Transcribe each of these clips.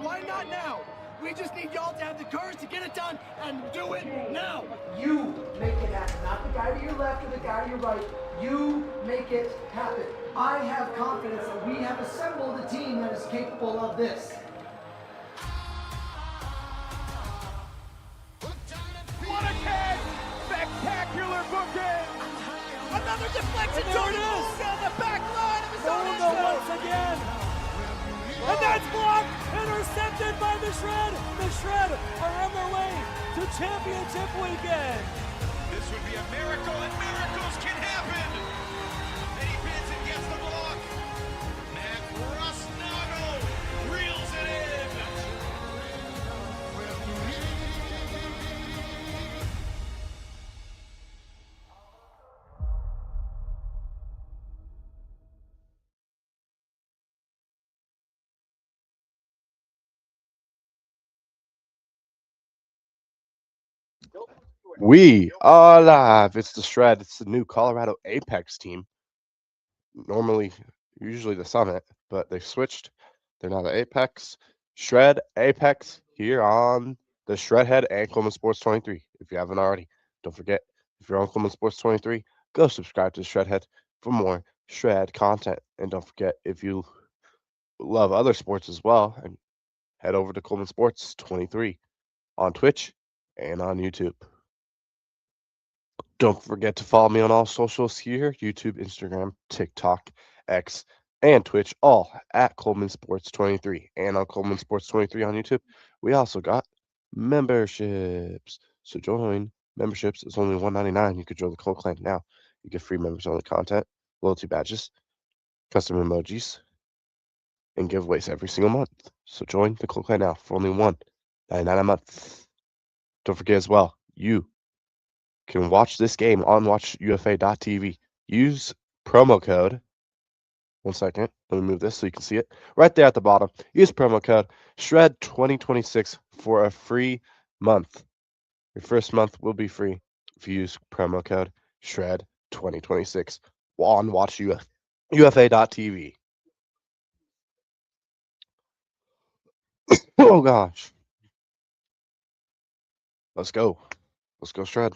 why not now? We just need y'all to have the courage to get it done and do it now. You make it happen, not the guy to your left or the guy to your right. You make it happen. I have confidence that we have assembled a team that is capable of this. What a catch! Spectacular booking! Another deflection. There it is! On the back line of his own end Moga zone. once again! And that's blocked! Intercepted by the Shred! The Shred are on their way to championship weekend! This would be a miracle, and miracles can happen! And he pins and gets the block. Matt Rusnago reels it in! We are live. It's the Shred. It's the new Colorado Apex team. Usually the Summit, but they switched. They're now the Apex. Shred Apex here on the Shredhead and Coleman Sports 23. If you haven't already, don't forget, if you're on Coleman Sports 23, go subscribe to Shredhead for more Shred content. And don't forget, if you love other sports as well, and head over to Coleman Sports 23 on Twitch and on YouTube. Don't forget to follow me on all socials here: YouTube, Instagram, TikTok, X, and Twitch, all at Coleman Sports 23. And on Coleman Sports 23 on YouTube, we also got memberships. So join memberships. It's only $1.99. You could join the Cole Clan now. You get free members only content, loyalty badges, custom emojis, and giveaways every single month. So join the Cole Clan now for only $1.99 a month. Don't forget as well, you can watch this game on watchufa.tv. Use promo code. 1 second. Let me move this so you can see it. Right there at the bottom. Use promo code SHRED2026 for a free month. Your first month will be free if you use promo code SHRED2026 on watchufa.tv. Oh gosh. Let's go. Let's go, Shred.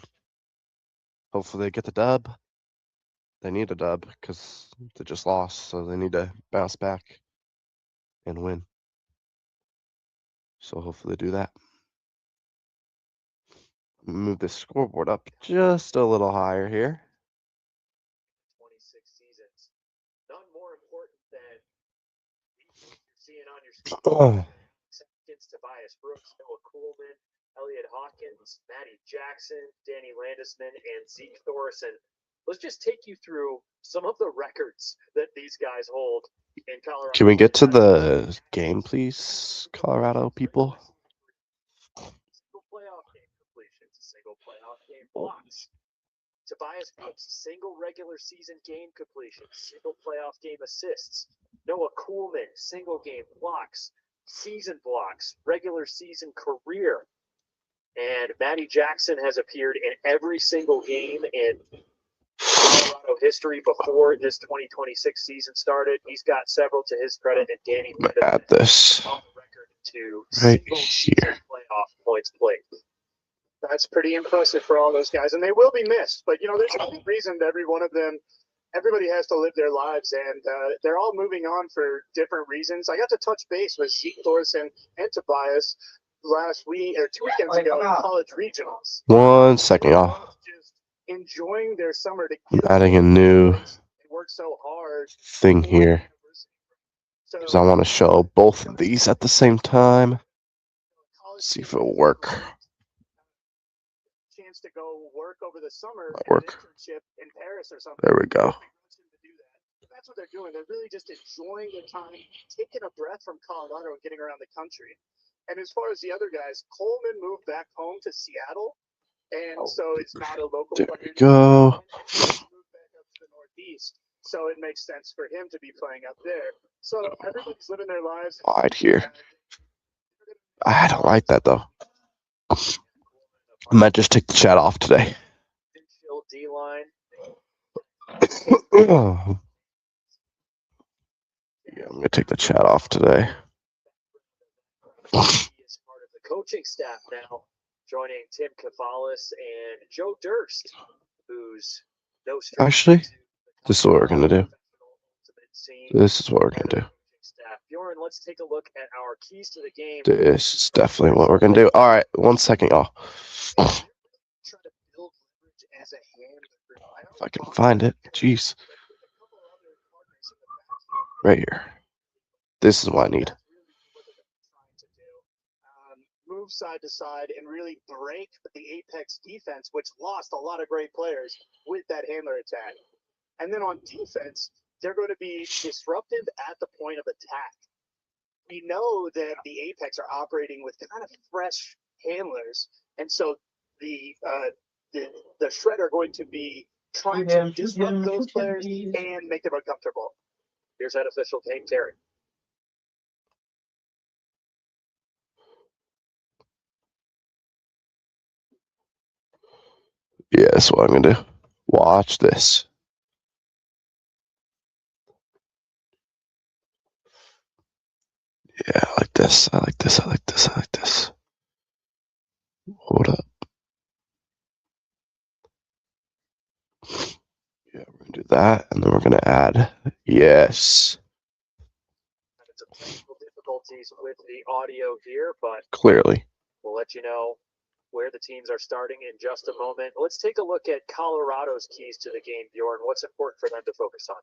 Hopefully they get the dub. They need a dub because they just lost, so they need to bounce back and win. So hopefully they do that. Move this scoreboard up just a little higher here. 26 seasons. None more important than you're seeing on your screen. Against Tobias Brooks, Noah Coolman, Elliot Hawkins, Matty Jackson, Danny Landisman, and Zeke Thorson. Let's just take you through some of the records that these guys hold in Colorado. Can we get to the game, please, Colorado people? Single playoff game completions, single playoff game blocks. Tobias Brooks, single regular season game completions, single playoff game assists. Noah Coolman, single game blocks, season blocks, regular season career. And Matty Jackson has appeared in every single game in Colorado history before this 2026 season started. He's got several to his credit, and Danny Add this on the record to right single season here. playoff points played. That's pretty impressive for all those guys, and they will be missed. But, you know, there's a reason that every one of them, everybody has to live their lives, and they're all moving on for different reasons. I got to touch base with Zeke Thorson and Tobias last week or 2 weekends ago in college regionals. 1 second, y'all. Just enjoying their summer I'm together. adding a new They work so hard. thing here So, because I want to show both of these at the same time. See if it'll work. Chance to go work over the summer Might at an work. internship in Paris or something. There we go. That's what they're doing. They're really just enjoying their time, taking a breath from Colorado and getting around the country. And as far as the other guys, Coleman moved back home to Seattle, and so it's not a local There player. we go. He moved back up to the Northeast, so it makes sense for him to be playing up there. So everybody's living their lives. Wide here. I don't like that though. I might just take the chat off today. D-line. Yeah, I'm gonna take the chat off today. He is part of the coaching staff now, joining Tim Kavalis and Joe Durst, who's no stranger Actually, to the this is what we're gonna do. professional ultimate scene. This is what we're gonna do. Staff. Bjorn, let's take a look at our keys to the game. This is definitely what we're gonna do. All right, 1 second, y'all. Try to build leverage as a handler. If I can find it. Jeez. Right here. This is what I need. Move side to side and really break the Apex defense, which lost a lot of great players with that handler attack. And then on defense, they're going to be disruptive at the point of attack. We know that the Apex are operating with kind of fresh handlers, and so the Shred are going to be trying to disrupt those players and make them uncomfortable. Here's that official Kane Terry. Yeah, that's what I'm gonna do. Watch this. Yeah, I like this. I like this. I like this. I like this. Hold up. Yeah, we're gonna do that, and then we're gonna add yes. Some technical difficulties with the audio here, but Clearly. we'll let you know where the teams are starting in just a moment. Let's take a look at Colorado's keys to the game, Bjorn. What's important for them to focus on?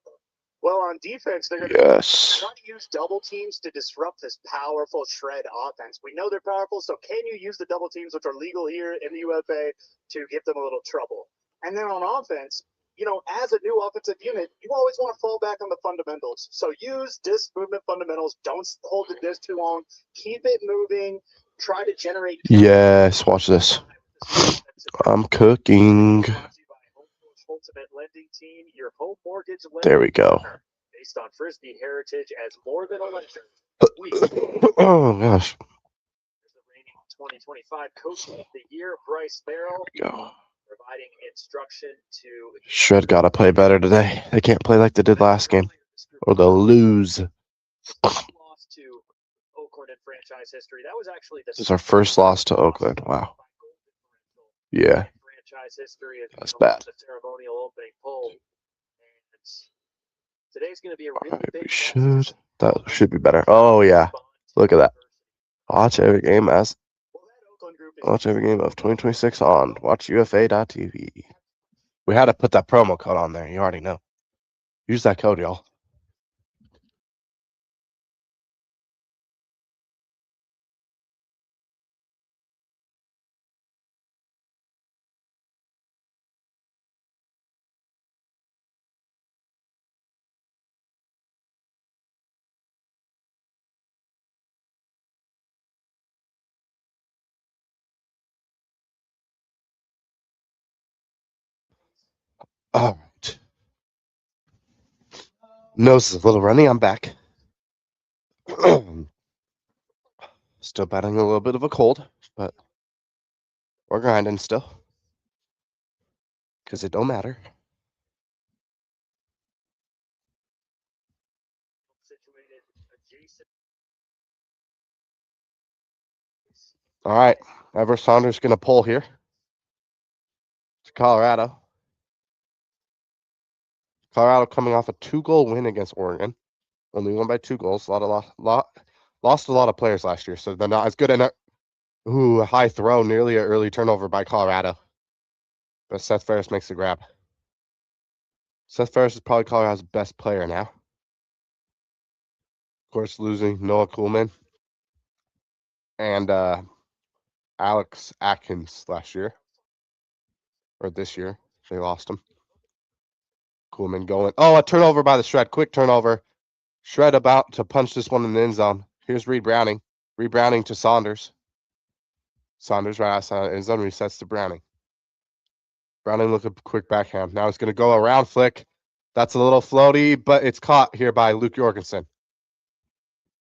Well, on defense, they're going to Yes. try to use double teams to disrupt this powerful Shred offense. We know they're powerful, so can you use the double teams, which are legal here in the UFA, to give them a little trouble? And then on offense, you know, as a new offensive unit, you always want to fall back on the fundamentals. So use disc movement fundamentals. Don't hold the disc too long. Keep it moving. Try to generate. Yes. Watch this. I'm cooking. Ultimate Lending Team, your home mortgage lender. There we go. Based on Frisbee heritage as more than a lender. Oh gosh. There's the reigning 2025 Coach of the Year, Bryce Merrill, There we go. providing instruction to Shred gotta play better today. They can't play like they did last game, or they'll lose. loss to Oakland in franchise history. That was actually This is our first loss to Oakland. Wow. Yeah. Franchise history is That's bad. the ceremonial opening poll. And today's going to be a really Alright, big we should. That should be better. Oh yeah. Look at that. Watch every game as Well, that Oakland group is watch every game of 2026 on watchufa.tv. We had to put that promo code on there. You already know. Use that code, y'all. All right. Nose is a little runny. I'm back. Still battling a little bit of a cold, but we're grinding still. Because it don't matter. situated adjacent. All right. Ever Saunders going to pull here. It's Colorado. Colorado coming off a 2-goal win against Oregon. Only won by 2 goals. Lost a lot of players last year, so they're not as good in it. Ooh, a high throw, nearly an early turnover by Colorado. But Seth Ferris makes the grab. Seth Ferris is probably Colorado's best player now. Of course, losing Noah Kuhlman and Alex Atkins last year. Or this year. They lost him. Kuhlman going. Oh, a turnover by the Shred. Quick turnover. Shred about to punch this one in the end zone. Here's Reed Browning. Reed Browning to Saunders. Saunders right outside the end zone. Resets to Browning. Browning look a quick backhand. Now it's going to go around flick. That's a little floaty, but it's caught here by Luke Jorgensen.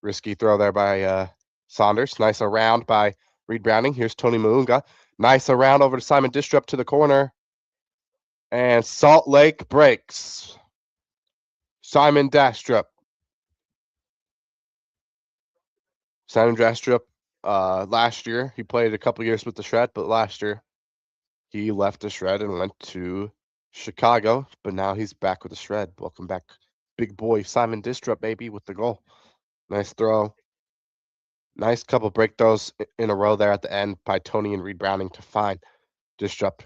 Risky throw there by Saunders. Nice around by Reed Browning. Here's Tony Muunga. Nice around over to Simon Distrup to the corner. And Salt Lake breaks. Simon Dastrup. Simon Dastrup last year. He played a couple years with the Shred, but last year he left the Shred and went to Chicago. But now he's back with the Shred. Welcome back, big boy Simon Distrup, baby, with the goal. Nice throw. Nice couple break throws in a row there at the end by Tony and Reed Browning to find Distrup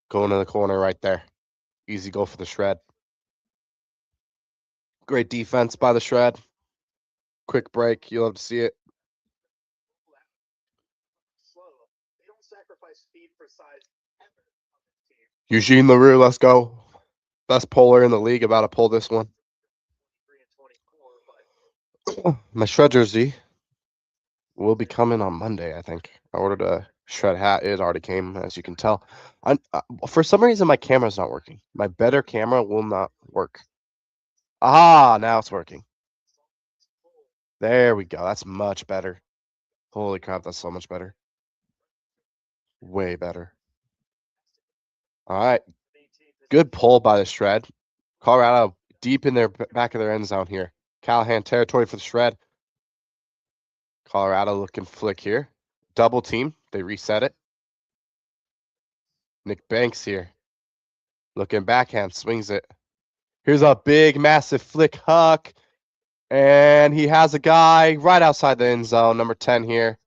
going to the corner right there. Easy goal for the Shred. Great defense by the Shred. Quick break. You love to see it. Slow. They don't sacrifice speed for size ever on this team. Eugene LaRue, let's go. Best puller in the league, about to pull this one. 23 and 24, but My Shred jersey will be coming on Monday, I think. I ordered a Shred hat. It already came, as you can tell. For some reason, my camera's not working. My better camera will not work. Ah, now it's working. There we go. That's much better. Holy crap, that's so much better. Way better. All right. Good pull by the Shred. Colorado deep in their back of their end zone here. Callahan territory for the Shred. Colorado looking flick here. Double team. They reset it. Nick Banks here. Looking backhand. Swings it. Here's a big, massive flick huck. And he has a guy right outside the end zone. Number 10 here.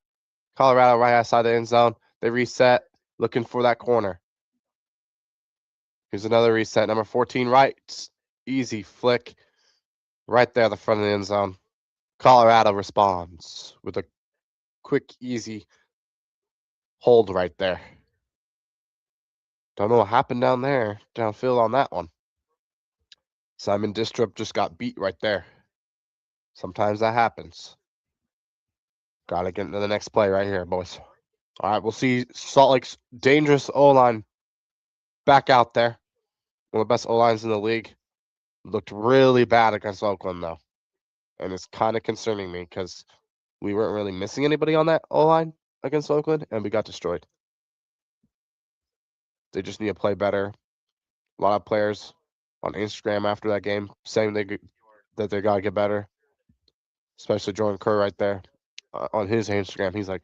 Colorado right outside the end zone. They reset. Looking for that corner. Here's another reset. Number 14 right. Easy flick. Right there at the front of the end zone. Colorado responds with a quick, easy hold right there. Don't know what happened down there, downfield on that one. Simon Distrup just got beat right there. Sometimes that happens. Got to get into the next play right here, boys. All right, we'll see Salt Lake's dangerous O-line back out there. One of the best O-lines in the league. Looked really bad against Oakland, though. And it's kind of concerning me because we weren't really missing anybody on that O-line against Oakland, and we got destroyed. They just need to play better. A lot of players on Instagram after that game saying that they got to get better, especially Jordan Kerr right there on his Instagram. He's like,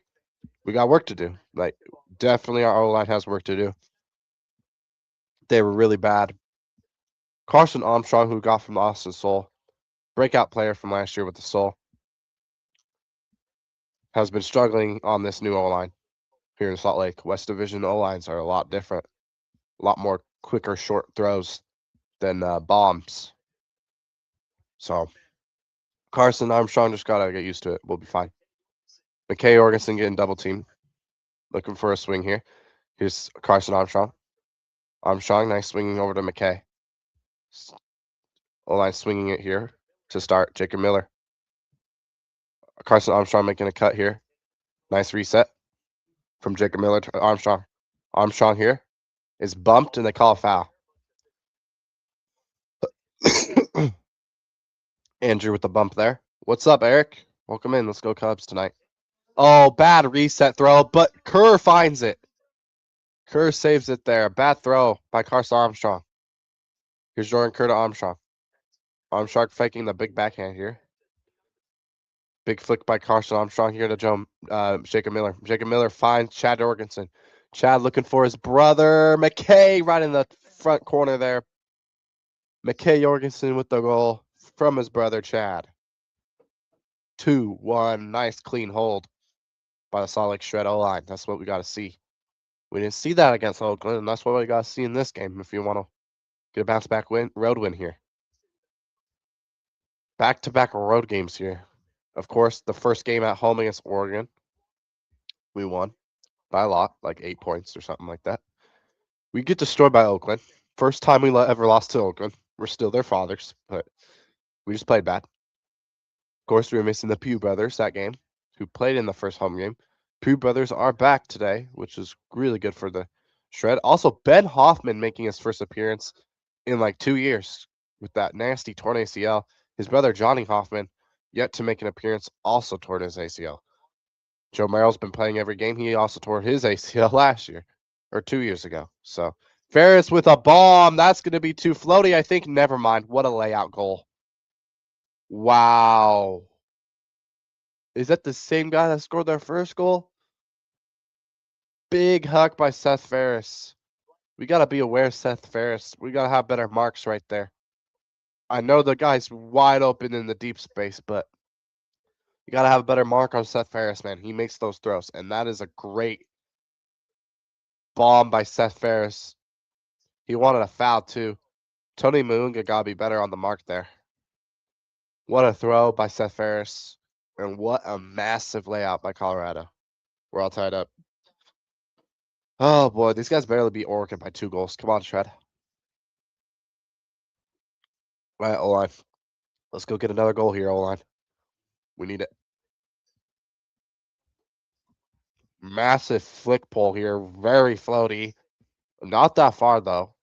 we got work to do. Like, definitely our O-line has work to do. They were really bad. Carson Armstrong, who got from the Austin Soul, breakout player from last year with the Soul, has been struggling on this new O-line here in Salt Lake. West Division O-lines are a lot different, a lot more quicker, short throws than bombs. So Carson Armstrong just got to get used to it. We'll be fine. McKay Jorgensen getting double team. Looking for a swing here. Here's Carson Armstrong. Armstrong, nice swinging over to McKay. O-line swinging it here to start. Jacob Miller. Carson Armstrong making a cut here. Nice reset from Jacob Miller to Armstrong. Armstrong here is bumped and they call a foul. Andrew with the bump there. What's up, Eric? Welcome in. Let's go Cubs tonight. Oh, bad reset throw, but Kerr finds it. Kerr saves it there. Bad throw by Carson Armstrong. Here's Jordan Kerr to Armstrong. Armstrong faking the big backhand here. Big flick by Carson Armstrong here to Jacob Miller. Jacob Miller finds Chad Jorgensen. Chad looking for his brother, McKay, right in the front corner there. McKay Jorgensen with the goal from his brother, Chad. 2-1. Nice clean hold by the Salt Lake Shred O-line. That's what we got to see. We didn't see that against Oakland, and that's what we got to see in this game if you want to get a bounce-back road win here. Back-to-back road games here. Of course, the first game at home against Oregon, we won by a lot, like 8 points or something like that. We get destroyed by Oakland. First time we ever lost to Oakland. We're still their fathers, but we just played bad. Of course, we were missing the Pugh brothers that game, who played in the first home game. Pugh brothers are back today, which is really good for the Shred. Also, Ben Hoffman making his first appearance in like 2 years with that nasty torn ACL. His brother, Johnny Hoffman, yet to make an appearance, also tore his ACL. Joe Merrill's been playing every game. He also tore his ACL last year, or 2 years ago. So, Ferris with a bomb. That's going to be too floaty, I think. Never mind. What a layout goal. Wow. Is that the same guy that scored their first goal? Big huck by Seth Ferris. We got to be aware of Seth Ferris. We got to have better marks right there. I know the guy's wide open in the deep space, but you got to have a better mark on Seth Ferris, man. He makes those throws, and that is a great bomb by Seth Ferris. He wanted a foul, too. Tony Moonga got to be better on the mark there. What a throw by Seth Ferris, and what a massive layout by Colorado. We're all tied up. Oh, boy, these guys barely beat Oregon by 2 goals. Come on, Shred. All right, O-line. Let's go get another goal here, O-line. We need it. Massive flick pull here. Very floaty. Not that far, though.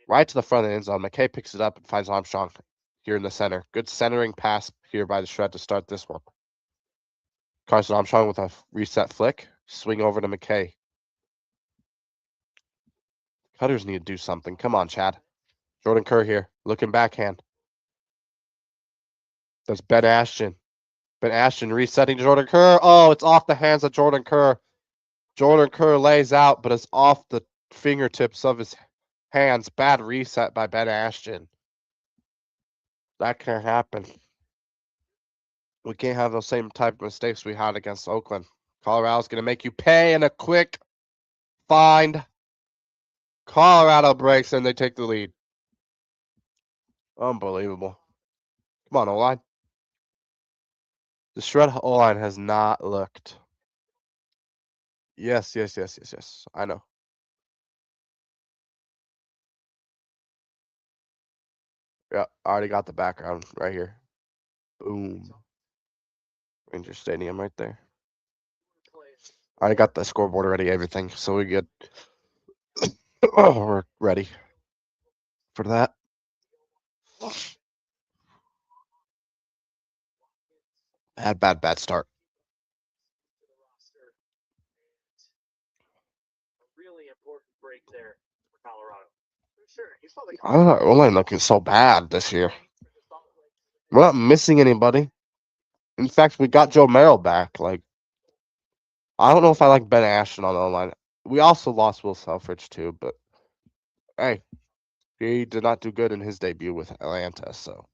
Right to the front of the end zone. McKay picks it up and finds Armstrong here in the center. Good centering pass here by the Shred to start this one. Carson Armstrong with a reset flick. Swing over to McKay. Cutters need to do something. Come on, Chad. Jordan Kerr here. Looking backhand. That's Ben Ashton. Ben Ashton resetting Jordan Kerr. Oh, it's off the hands of Jordan Kerr. Jordan Kerr lays out, but it's off the fingertips of his hands. Bad reset by Ben Ashton. That can't happen. We can't have those same type of mistakes we had against Oakland. Colorado's going to make you pay in a quick find. Colorado breaks and they take the lead. Unbelievable. Come on, O-line. The Shred O-line has not looked. Yes. I know. Yeah, I already got the background right here. Boom. Ranger Stadium right there. I already got the scoreboard already, everything, so we good. Oh, we're ready for that. Bad start. Really important break there for Colorado. Sure, you saw the We're not looking so bad this year. We're not missing anybody. In fact, we got Joe Merrill back. Like, I don't know if I like Ben Ashton on the line. We also lost Will Selfridge too, but hey, he did not do good in his debut with Atlanta, so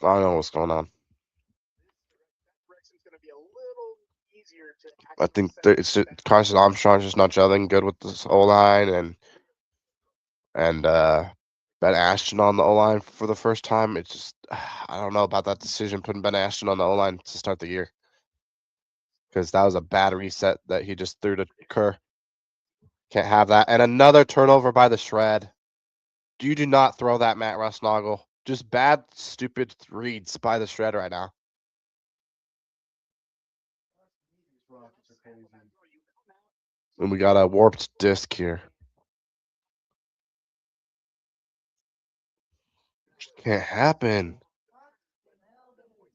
I don't know what's going on. I think it's just Carson Armstrong's just not gelling good with this O-line and Ben Ashton on the O-line for the first time. It's just I don't know about that decision putting Ben Ashton on the O-line to start the year. Because that was a bad reset that he just threw to Kerr. Can't have that. And another turnover by the Shred. You do not throw that, Matt Rusnagel. Just bad, stupid reads by the Shred right now. And we got a warped disc here. Can't happen.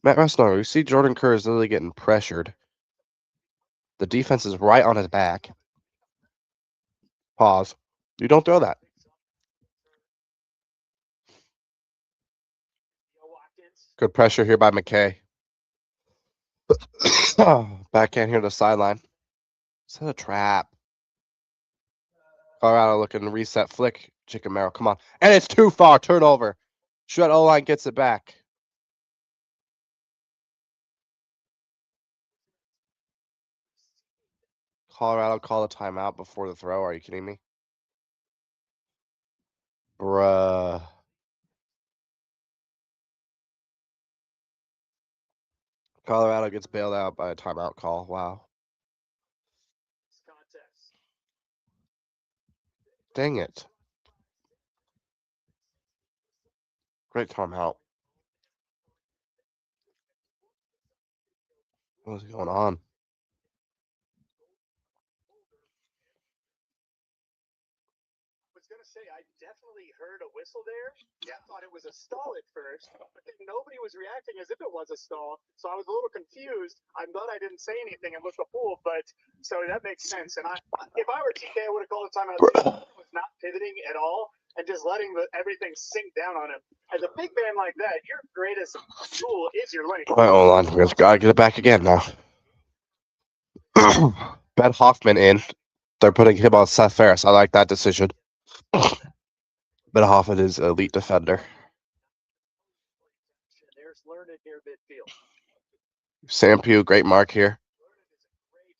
Matt Rusnagel, you see Jordan Kerr is literally getting pressured. The defense is right on his back. Pause. You don't throw that. Good pressure here by McKay. Backhand here to the sideline. Is that a trap? Colorado looking to reset flick. Chicken Merrill, come on. And it's too far. Turnover. Shred O-line gets it back. Colorado call a timeout before the throw. Are you kidding me? Bruh. Colorado gets bailed out by a timeout call. Wow. Dang it. Great timeout. What is going on? I definitely heard a whistle there. Yeah, I thought it was a stall at first, but then nobody was reacting as if it was a stall. So I was a little confused. I'm glad I didn't say anything and look a fool, but so that makes sense. And if I were TK, I would have called a timeout. I was not pivoting at all. and just letting everything sink down on him. As a big man like that, your greatest tool is your length. All right, hold on. We just gotta get it back again now. Ben Hoffman in. They're putting him on Seth Ferris. I like that decision. Ben Hoffman is an elite defender. There's Lerner near midfield. Sam Pugh, great mark here.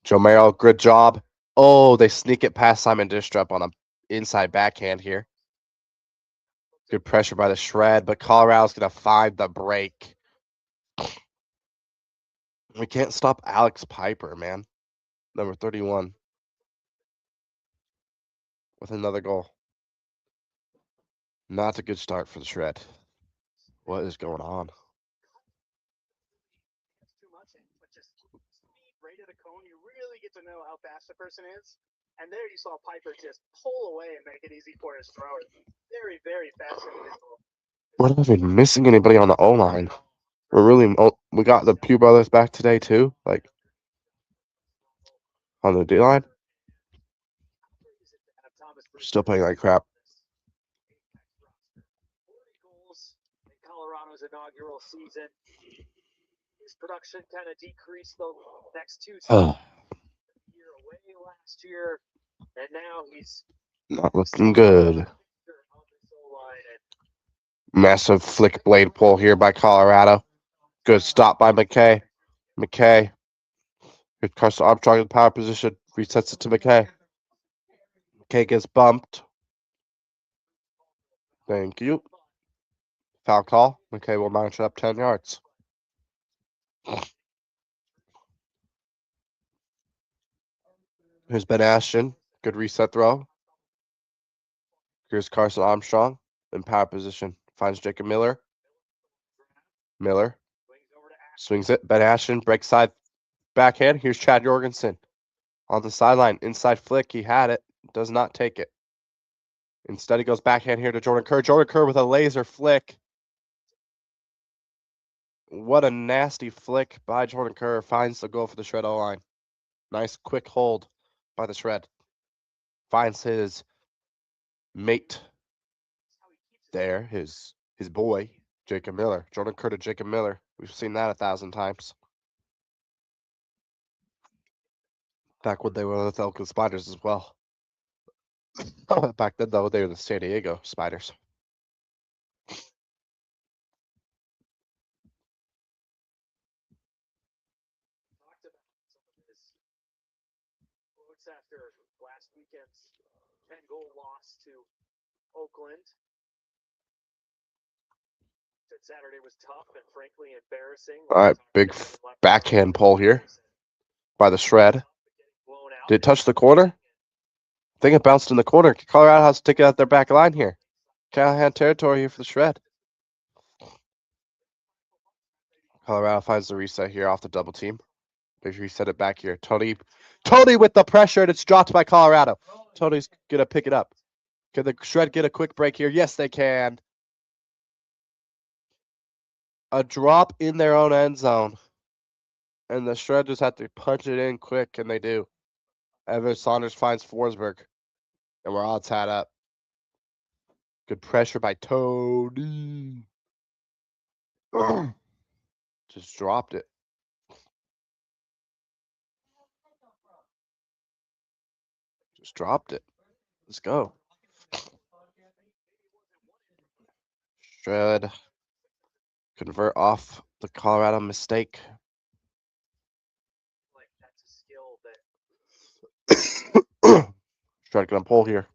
Joe Merrill, good job. Oh, they sneak it past Simon Distrup on an inside backhand here. Good pressure by the Shred, but Colorado's going to find the break. We can't stop Alex Piper, man. Number 31. With another goal. Not a good start for the Shred. What is going on? Too much, but just speed right at the cone. You really get to know how fast the person is. And there you saw Piper just pull away and make it easy for his thrower. Very, very fast individual. What have we been missing anybody on the O-line? We got the Pugh brothers back today too, like on the D-line. Still playing like crap. 40 goals in Colorado's inaugural season. His production kind of decreased the next two seasons. Year away last year, and now he's Not looking good. Massive flick blade pull here by Colorado. Good stop by McKay. McKay. Good Carson Armstrong in the power position. Resets it to McKay. McKay gets bumped. Thank you. Foul call. McKay will march up 10 yards. Here's Ben Ashton. Good reset throw. Here's Carson Armstrong in power position. Finds Jacob Miller. Miller swings it. Ben Ashton breaks side backhand. Here's Chad Jorgensen on the sideline. Inside flick. He had it. Does not take it. Instead, he goes backhand here to Jordan Kerr. Jordan Kerr with a laser flick. What a nasty flick by Jordan Kerr. Finds the goal for the Shred O-line. Nice quick hold by the Shred. Finds his mate there, his boy, Jacob Miller. Jordan Kerr to Jacob Miller. We've seen that 1,000 times. Back when they were the Oakland Spiders as well. Back then, though, they were the San Diego Spiders. talked about some of his quotes after last weekend's 10-goal loss to Oakland. Said Saturday was tough and frankly embarrassing. All right, big backhand pull here by the Shred. Did it touch the corner? I think it bounced in the corner. Colorado has to take it out their back line here. Callahan territory here for the Shred. Colorado finds the reset here off the double team. They reset it back here. Tony with the pressure, and it's dropped by Colorado. Tony's going to pick it up. Can the Shred get a quick break here? Yes, they can. A drop in their own end zone. And the Shred just have to punch it in quick, and they do. Evan Saunders finds Forsberg. And we're all tied up. Good pressure by Tony. Just dropped it. Just dropped it. Let's go. Shred convert off the Colorado mistake. Like that's a skill that Shred gonna pull here.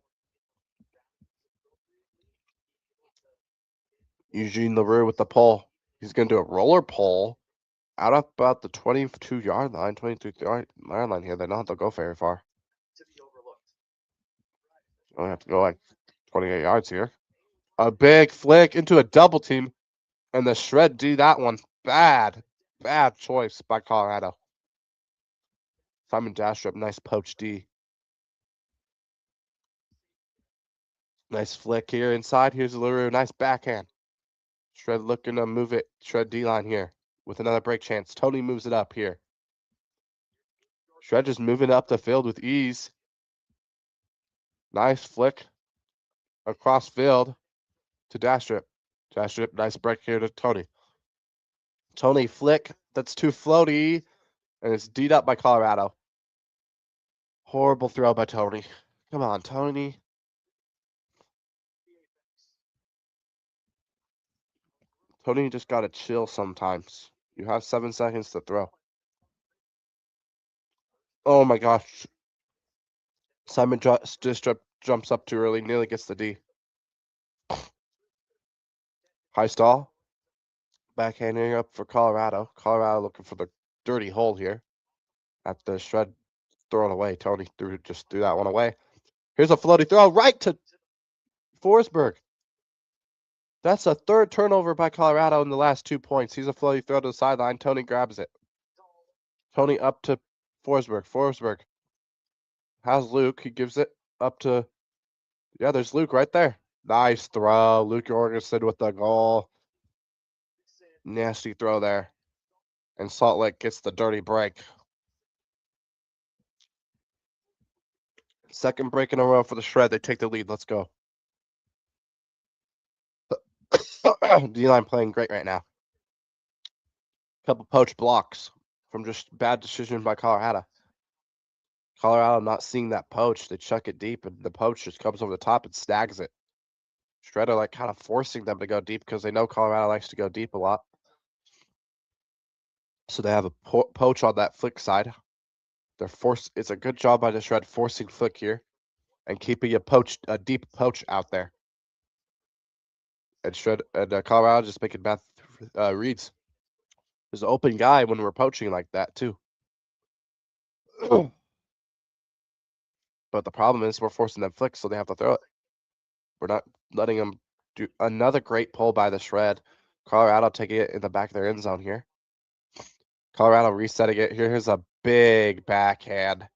Eugene LaRue with the pull. He's gonna do a roller pull out of about the 22-yard line, 23-yard line here. They don't have to go very far. to be overlooked. You only have to go like 28 yards here. A big flick into a double team, and the Shred do that one. Bad choice by Colorado. Simon Dastrup, nice poach D. Nice flick here inside. Here's LaRue. Nice backhand. Shred looking to move it. Shred D-line here with another break chance. Tony moves it up here. Shred just moving up the field with ease. Nice flick. Across field to Dastrip. Dastrip, nice break here to Tony. Tony flick. That's too floaty. And it's D'd up by Colorado. Horrible throw by Tony. Come on, Tony. Tony just got to chill sometimes. You have 7 seconds to throw. Oh my gosh. Simon Distrup jumps up too early, nearly gets the D. High stall. Backhanding up for Colorado. Colorado looking for the dirty hole here. At the shred, thrown away. Tony just threw that one away. Here's a floaty throw right to Forsberg. That's a third turnover by Colorado in the last 2 points. He's a floaty throw to the sideline. Tony grabs it. Tony up to Forsberg. Forsberg has Luke. He gives it up to, yeah, there's Luke right there. Nice throw. Luke Jorgensen with the goal. Nasty throw there. And Salt Lake gets the dirty break. Second break in a row for the Shred. They take the lead. Let's go. D-line playing great right now. Couple poached blocks from just bad decision by Colorado. Colorado not seeing that poach. They chuck it deep, and the poach just comes over the top and snags it. Shredder like kind of forcing them to go deep because they know Colorado likes to go deep a lot. So they have a poach on that flick side. They're forced. It's a good job by the Shred forcing flick here and keeping a deep poach out there. And Shred and Colorado just making bad reads. There's an open guy when we're poaching like that too. But the problem is we're forcing them flicks, so they have to throw it. We're not letting them do another great pull by the Shred. Colorado taking it in the back of their end zone here. Colorado resetting it. Here's a big backhand.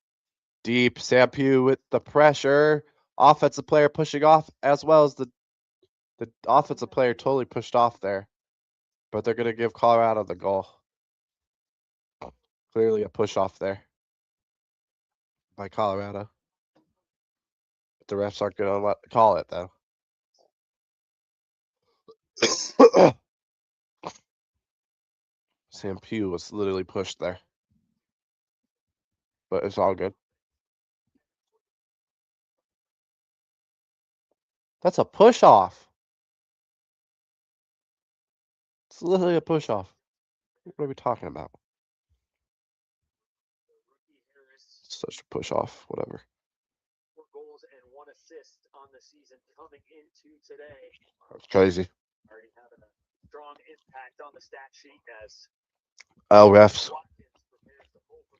Deep. Sam Pugh with the pressure. Offensive player pushing off, as well as the offensive player totally pushed off there. But they're going to give Colorado the goal. Clearly a push off there by Colorado. But the refs aren't going to call it, though. Sam Pugh was literally pushed there. But it's all good. That's a push off. It's literally a push off. What are we talking about? Such a push off, whatever. 4 goals and 1 assist on the season coming into today. That's crazy. Already having a strong impact on the stat sheet as Oh, refs. Watkins prepares to pull for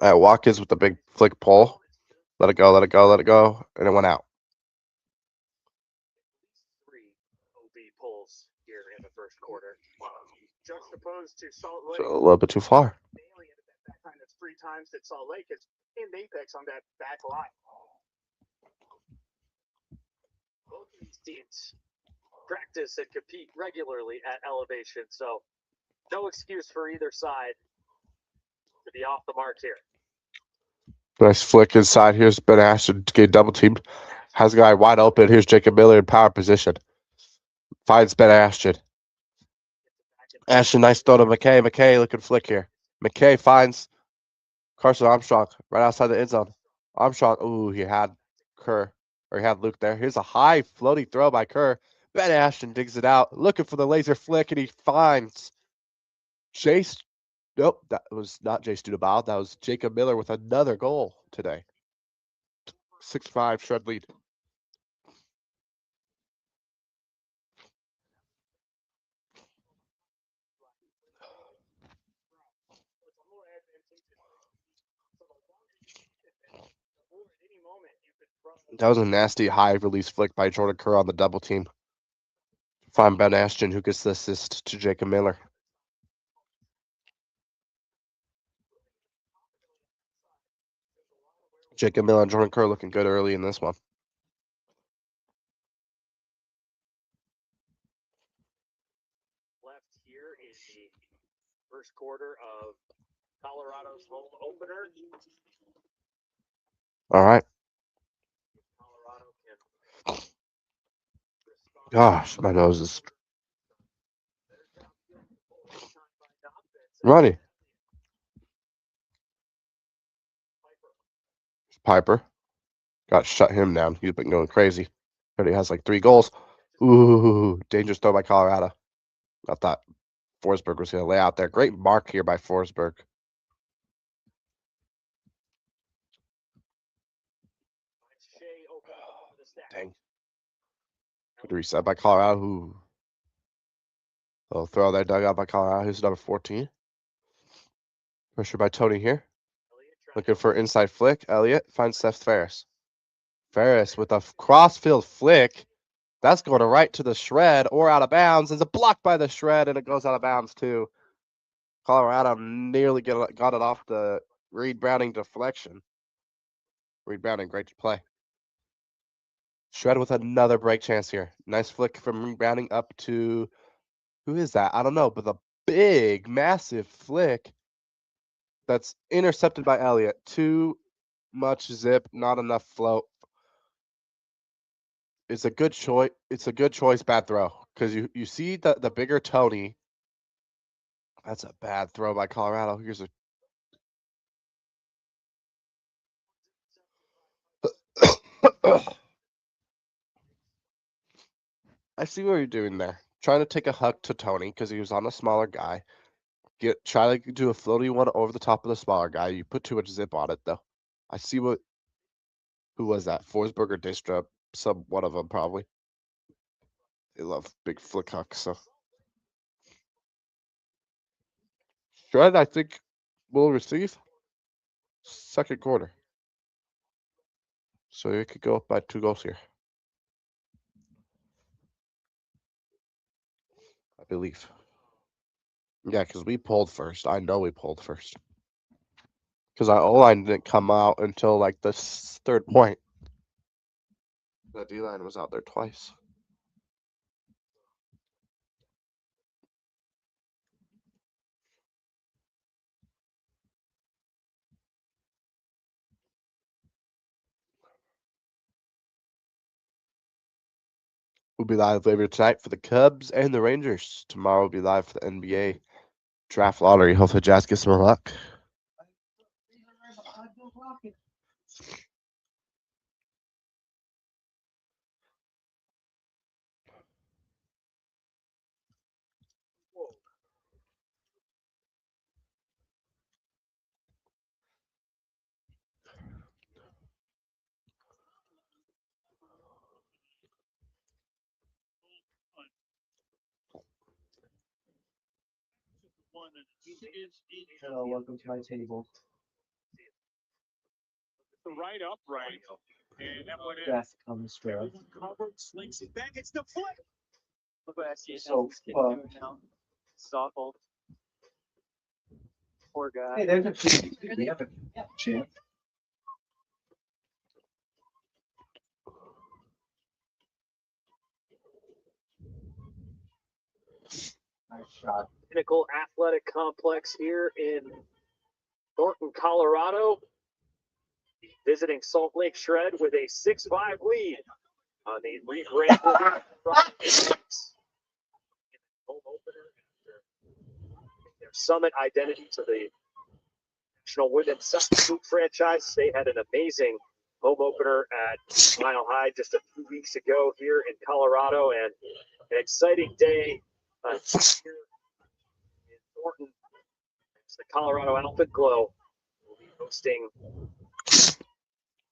Colorado. Watkins with the big flick pull. Let it go, let it go, let it go. And it went out. 3 OB pulls here in the first quarter. Juxtaposed to Salt Lake. So a little bit too far. Bailey at that time, that's 3 times that Salt Lake is in Apex on that back line. Both of these teams practice and compete regularly at elevation, so no excuse for either side to be off the mark here. Nice flick inside. Here's Ben Ashton getting double teamed. Has a guy wide open. Here's Jacob Miller in power position. Finds Ben Ashton. Ashton, nice throw to McKay. McKay looking flick here. McKay finds Carson Armstrong right outside the end zone. Armstrong, ooh, he had Luke there. Here's a high floaty throw by Kerr. Ben Ashton digs it out, looking for the laser flick, and he finds Jace. Nope, that was not Jace Dudabao. That was Jacob Miller with another goal today. 6-5 Shred lead. That was a nasty high release flick by Jordan Kerr on the double team. Find Ben Ashton, who gets the assist to Jacob Miller. Jacob Miller and Jordan Kerr looking good early in this one. Left here in the first quarter of Colorado's home opener. All right. Gosh, my nose is. Ronnie. Piper. Got shut him down. He's been going crazy. Already has like 3 goals. Ooh, dangerous throw by Colorado. I thought Forsberg was going to lay out there. Great mark here by Forsberg. Dang. Good reset by Colorado. Ooh. Little throw there dug out by Colorado. Who's number 14? Pressure by Tony here. Looking for inside flick. Elliott finds Seth Ferris. Ferris with a crossfield flick. That's going to right to the shred or out of bounds. It's a block by the shred, and it goes out of bounds too. Colorado nearly got it off the Reed Browning deflection. Reed Browning, great to play. Shred with another break chance here. Nice flick from Reed Browning up to, who is that? I don't know, but the big, massive flick that's intercepted by Elliott. Too much zip, not enough float. It's a good choice. It's a good choice, bad throw. Because you see the bigger Tony. That's a bad throw by Colorado. Here's a I see what you're doing there. Trying to take a hug to Tony because he was on a smaller guy. Try to do a floaty one over the top of the smaller guy. You put too much zip on it though. I see what. Who was that? Forsberg or Distra? One of them probably. They love big flick hucks. So Shred, I think, will receive second quarter. So you could go up by 2 goals here. I believe. Yeah, because we pulled first. I know we pulled first. Because our O-line didn't come out until like the 3rd point. The D-line was out there twice. We'll be live later tonight for the Cubs and the Rangers. Tomorrow we'll be live for the NBA draft lottery. Hopefully Jazz gets some luck. Hello, welcome to my table. The right upright. And that one Death comes straight. covered, slings it back. It's the flip. Look what I see. So, Stockholm. Poor guy. hey, there's a champ. Nice shot. Pinnacle Athletic Complex here in Thornton, Colorado. Visiting Salt Lake Shred with a 6-5 lead on the rebranded home opener after their summit identity to the National Women's Substitute franchise. They had an amazing home opener at Mile High just a few weeks ago here in Colorado, and an exciting day here in Thornton. It's the Colorado Alpha Glow. We'll be hosting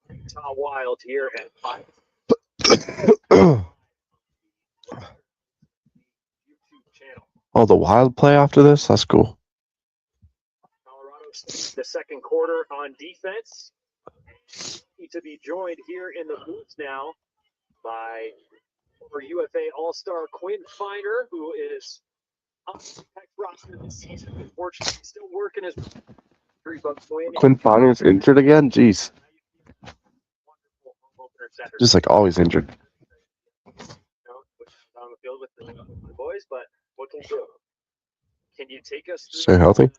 Utah Wild here at 5. YouTube channel. Oh, the Wild play after this? That's cool. Colorado the second quarter on defense. Need to be joined here in the booth now by former UFA All-Star Quinn Finer, who is on the Tech roster this season. Unfortunately, still working his Quinn Finer's injured again? Jeez. Just like always injured. On the field with the boys, but what can you do? Can you take us through Stay healthy.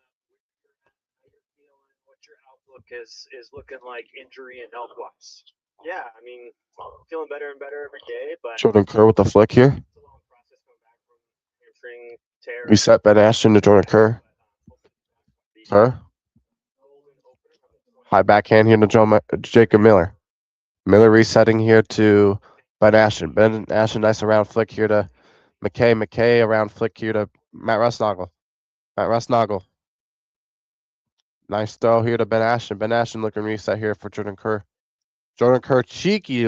what your outlook is looking like injury and health wise? Yeah, I mean, feeling better and better every day, but Jordan Kerr with the flick here. it's a hamstring tear. Reset Ben Ashton to Jordan Kerr. Kerr. High backhand here to Jacob Miller. Miller resetting here to Ben Ashton. Ben Ashton, nice around flick here to McKay. McKay around flick here to Matt Rusnagel. Matt Rusnagel. Nice throw here to Ben Ashton. Ben Ashton looking reset here for Jordan Kerr. Jordan Kerr, cheeky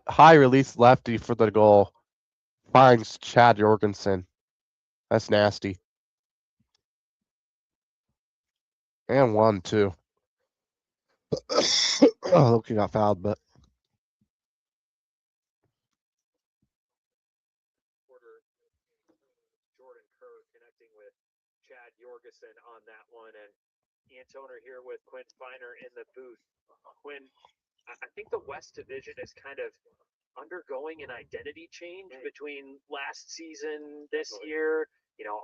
high release lefty for the goal. Finds Chad Jorgensen. That's nasty. And 1-2. Oh, look, he got fouled, but Jordan Kerr connecting with Chad Jorgensen on that one, and Antoner here with Quinn Finer in the booth. Quinn, I think the West Division is kind of undergoing an identity change between last season, this year. You know,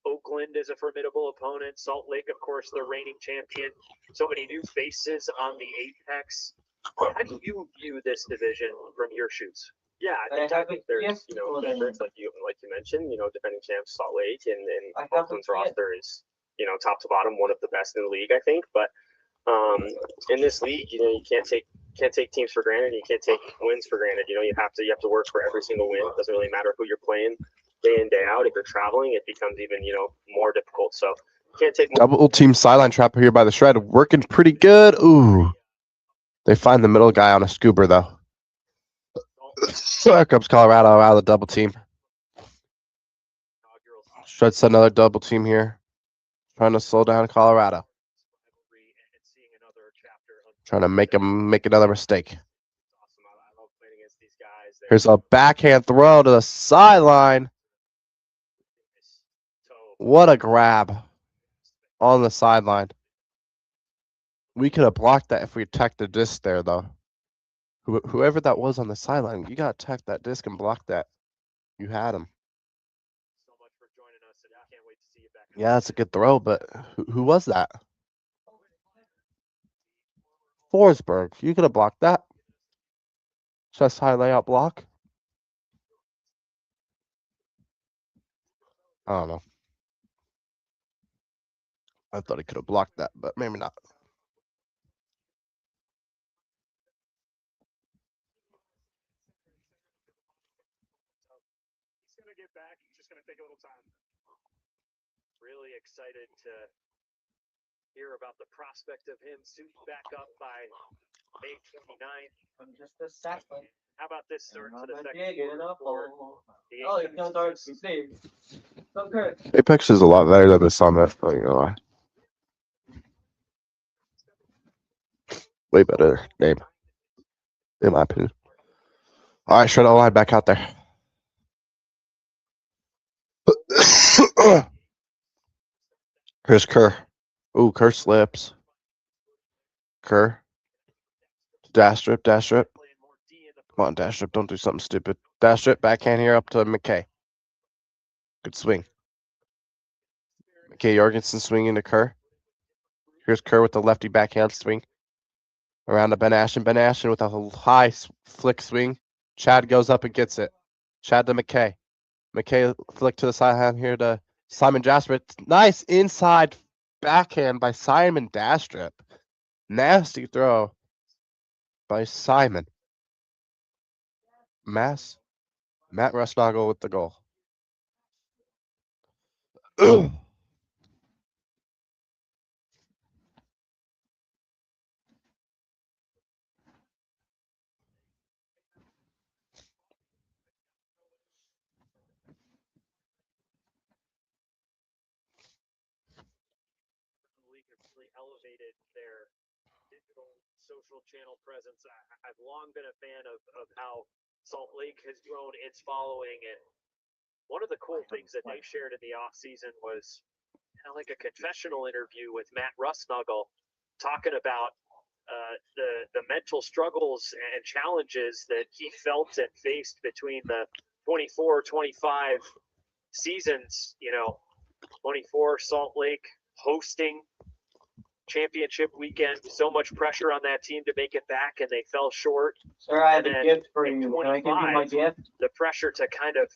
Oakland is a formidable opponent. Salt Lake, of course, the reigning champion. So many new faces on the Apex. How do you view this division from your shoes? Yeah, I think there's favorites like you mentioned, defending champs Salt Lake and Oakland's roster is top to bottom one of the best in the league, I think. But in this league, you can't take teams for granted. You can't take wins for granted. You have to work for every single win. It doesn't really matter who you're playing day in, day out. If you're traveling, it becomes even more difficult. So can't take double team sideline trap here by the Shred, working pretty good. Ooh, they find the middle guy on a scuba though. Here comes Colorado out of the double team. Shred set another double team here, trying to slow down Colorado. Trying to make him make another mistake. Here's a backhand throw to the sideline. What a grab on the sideline. We could have blocked that if we attacked the disc there, though. Whoever that was on the sideline, you got to attack that disc and block that. You had him. Yeah, that's a good throw, but who was that? Forsberg. You could have blocked that. Chest high layout block. I don't know. I thought he could have blocked that, but maybe not. He's going to get back. He's just going to take a little time. Really excited to hear about the prospect of him suiting back up by May 29th. I'm just a second. How about this start to the second Oh, quarter? you don't start to see. Okay. Apex is a lot better than the Summit. Not gonna lie. Way better game, in my opinion. All right, Shred line back out there. Here's Kerr. Ooh, Kerr slips. Kerr. Dash strip, dash strip. Come on, dash strip. Don't do something stupid. Dash strip, backhand here up to McKay. Good swing. McKay Jorgensen swinging to Kerr. Here's Kerr with the lefty backhand swing. Around to Ben Ashton. Ben Ashton with a high flick swing. Chad goes up and gets it. Chad to McKay. McKay flick to the side here to Simon Jasper. Nice inside backhand by Simon Dastrip. Nasty throw by Simon. Matt Rusnagel with the goal. Elevated their digital social channel presence. I've long been a fan of how Salt Lake has grown its following, and one of the cool things that they shared in the off season was kind of like a confessional interview with Matt Rusnagel, talking about the mental struggles and challenges that he felt and faced between the 24-25 seasons. 24 Salt Lake hosting championship weekend, so much pressure on that team to make it back, and they fell short. Sir, I have And a then gift for in you. Can I give you my 25, gift? The pressure to kind of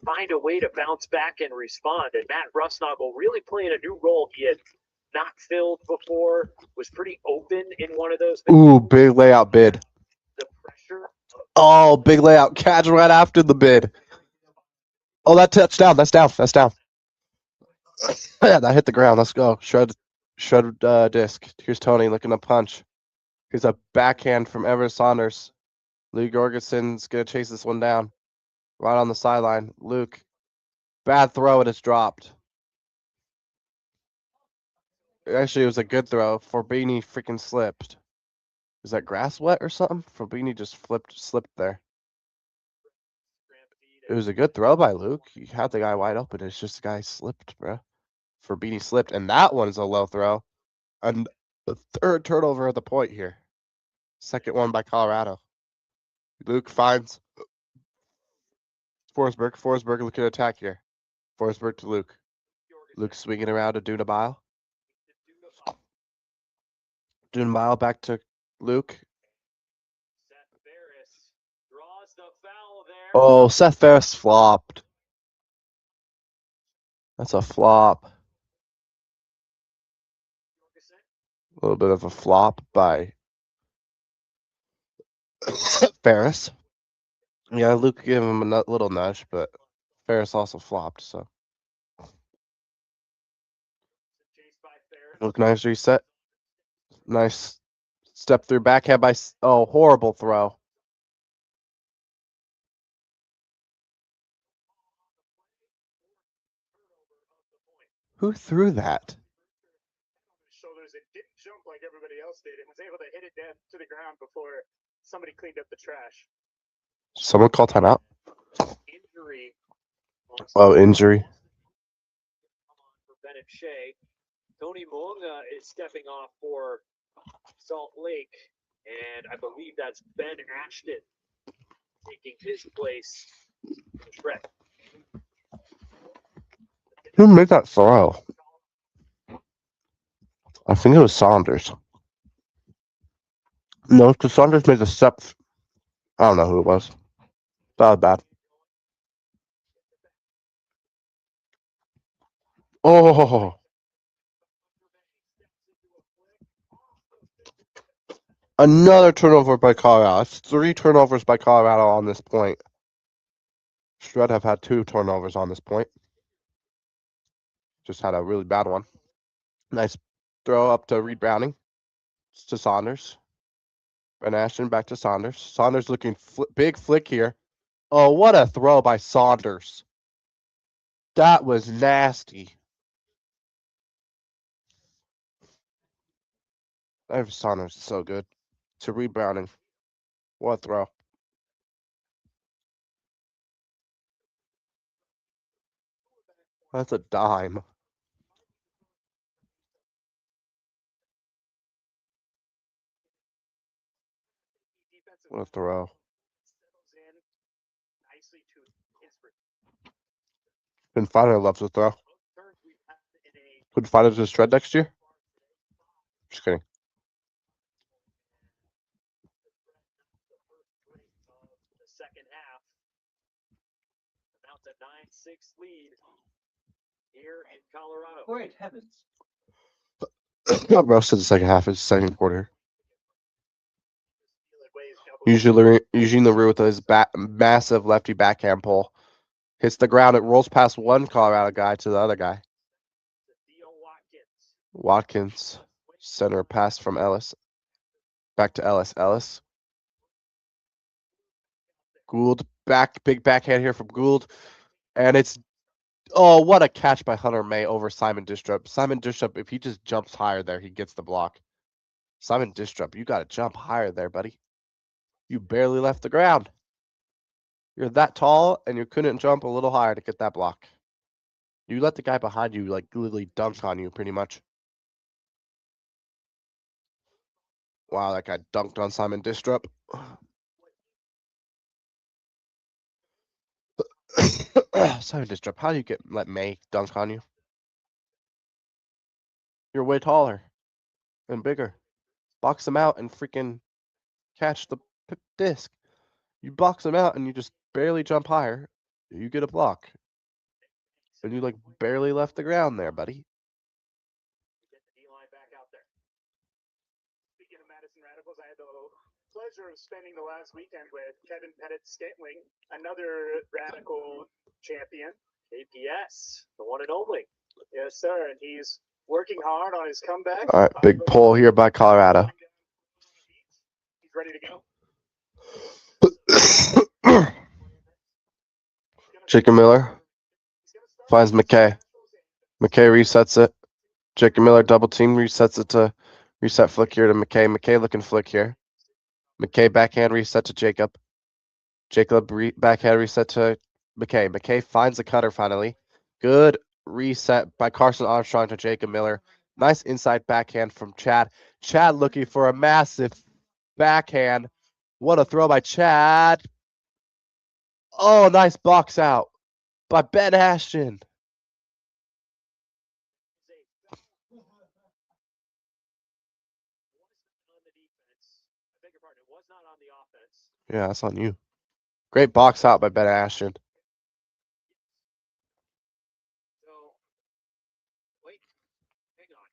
find a way to bounce back and respond. And Matt Rusnagel really playing a new role he had not filled before, was pretty open in one of those. Ooh, big layout bid. The pressure. Oh, big layout catch right after the bid. Oh, that touchdown. That's down. That's down. Yeah, that hit the ground. Let's go. Shred disc. Here's Tony looking to punch. Here's a backhand from Everett Saunders. Luke Jorgensen's going to chase this one down. Right on the sideline. Luke. Bad throw and it's dropped. Actually, it was a good throw. Forbini freaking slipped. Is that grass wet or something? Forbini just slipped there. It was a good throw by Luke. You had the guy wide open. It's just the guy slipped, bro. Forbini slipped, and that one's a low throw. And the third turnover at the point here. Second one by Colorado. Luke finds Forsberg. Forsberg looking to attack here. Forsberg to Luke. Luke swinging around to Dunabile. Dunabile back to Luke. Oh, Seth Ferris flopped. That's a flop. A little bit of a flop by Ferris. Yeah, Luke gave him a little nudge, but Ferris also flopped, so. Luke, nice reset. Nice step through backhand by. Oh, horrible throw. Who threw that? Shoulders, it didn't jump like everybody else did. It was able to hit it down to the ground before somebody cleaned up the trash. Someone call timeout. Injury. Oh, injury. For Bennett Shea. Tony Moonga is stepping off for Salt Lake, and I believe that's Ben Ashton taking his place in the shred. Who made that throw? I think it was Saunders. No, because Saunders made the step. I don't know who it was. That was bad. Oh. Another turnover by Colorado. That's 3 turnovers by Colorado on this point. Shred have had 2 turnovers on this point. Just had a really bad one. Nice throw up to Reed Browning. To Saunders. Ben Ashton back to Saunders. Saunders looking big flick here. Oh, what a throw by Saunders. That was nasty. Saunders is so good. To Reed Browning. What a throw. That's a dime. What a throw. Confiner loves the throw. Confiner to Shred next year? Just kidding. The second half. Announced a 9-6 lead here in Colorado. Great heavens. Got roasted the second half. It's the second quarter. Eugene LaRue with his massive lefty backhand pull. Hits the ground. It rolls past one Colorado guy to the other guy. Watkins. Center pass from Ellis. Back to Ellis. Ellis. Gould. Big backhand here from Gould. And it's... Oh, what a catch by Hunter May over Simon Distrup. Simon Distrup, if he just jumps higher there, he gets the block. Simon Distrup, you got to jump higher there, buddy. You barely left the ground. You're that tall, and you couldn't jump a little higher to get that block. You let the guy behind you, like, literally dunk on you, pretty much. Wow, that guy dunked on Simon Distrup. Simon Distrup, how do you let May dunk on you? You're way taller and bigger. Box him out and freaking catch the disc. You box him out and you just barely jump higher. You get a block. And you like barely left the ground there, buddy. Get the D-line back out there. Speaking of Madison Radicals, I had the pleasure of spending the last weekend with Kevin Pettit-Scantling, another Radical champion. KPS, the one and only. Yes, sir. And he's working hard on his comeback. All right, big pull here by Colorado. He's ready to go. Jacob Miller finds McKay. McKay resets it. Jacob Miller double team resets it to reset flick here to McKay. McKay looking flick here. McKay backhand reset to Jacob. Jacob backhand reset to McKay. McKay finds the cutter finally. Good reset by Carson Armstrong to Jacob Miller. Nice inside backhand from Chad. Chad looking for a massive backhand. What a throw by Chad. Oh, nice box out by Ben Ashton. Yeah, that's on you. Great box out by Ben Ashton. So, wait, hang on.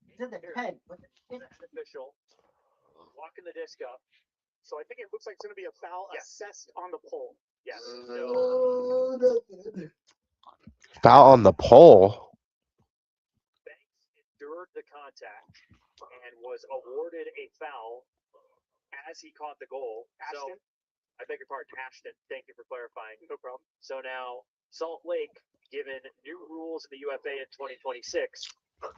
He's in the pen. Official walking the disc up. So I think it looks like it's going to be a foul assessed on the pole. Yes. Foul on the pole. Banks endured the contact and was awarded a foul as he caught the goal. Ashton? So, I beg your pardon, Ashton. Thank you for clarifying. No problem. So now Salt Lake, given new rules in the UFA in 2026,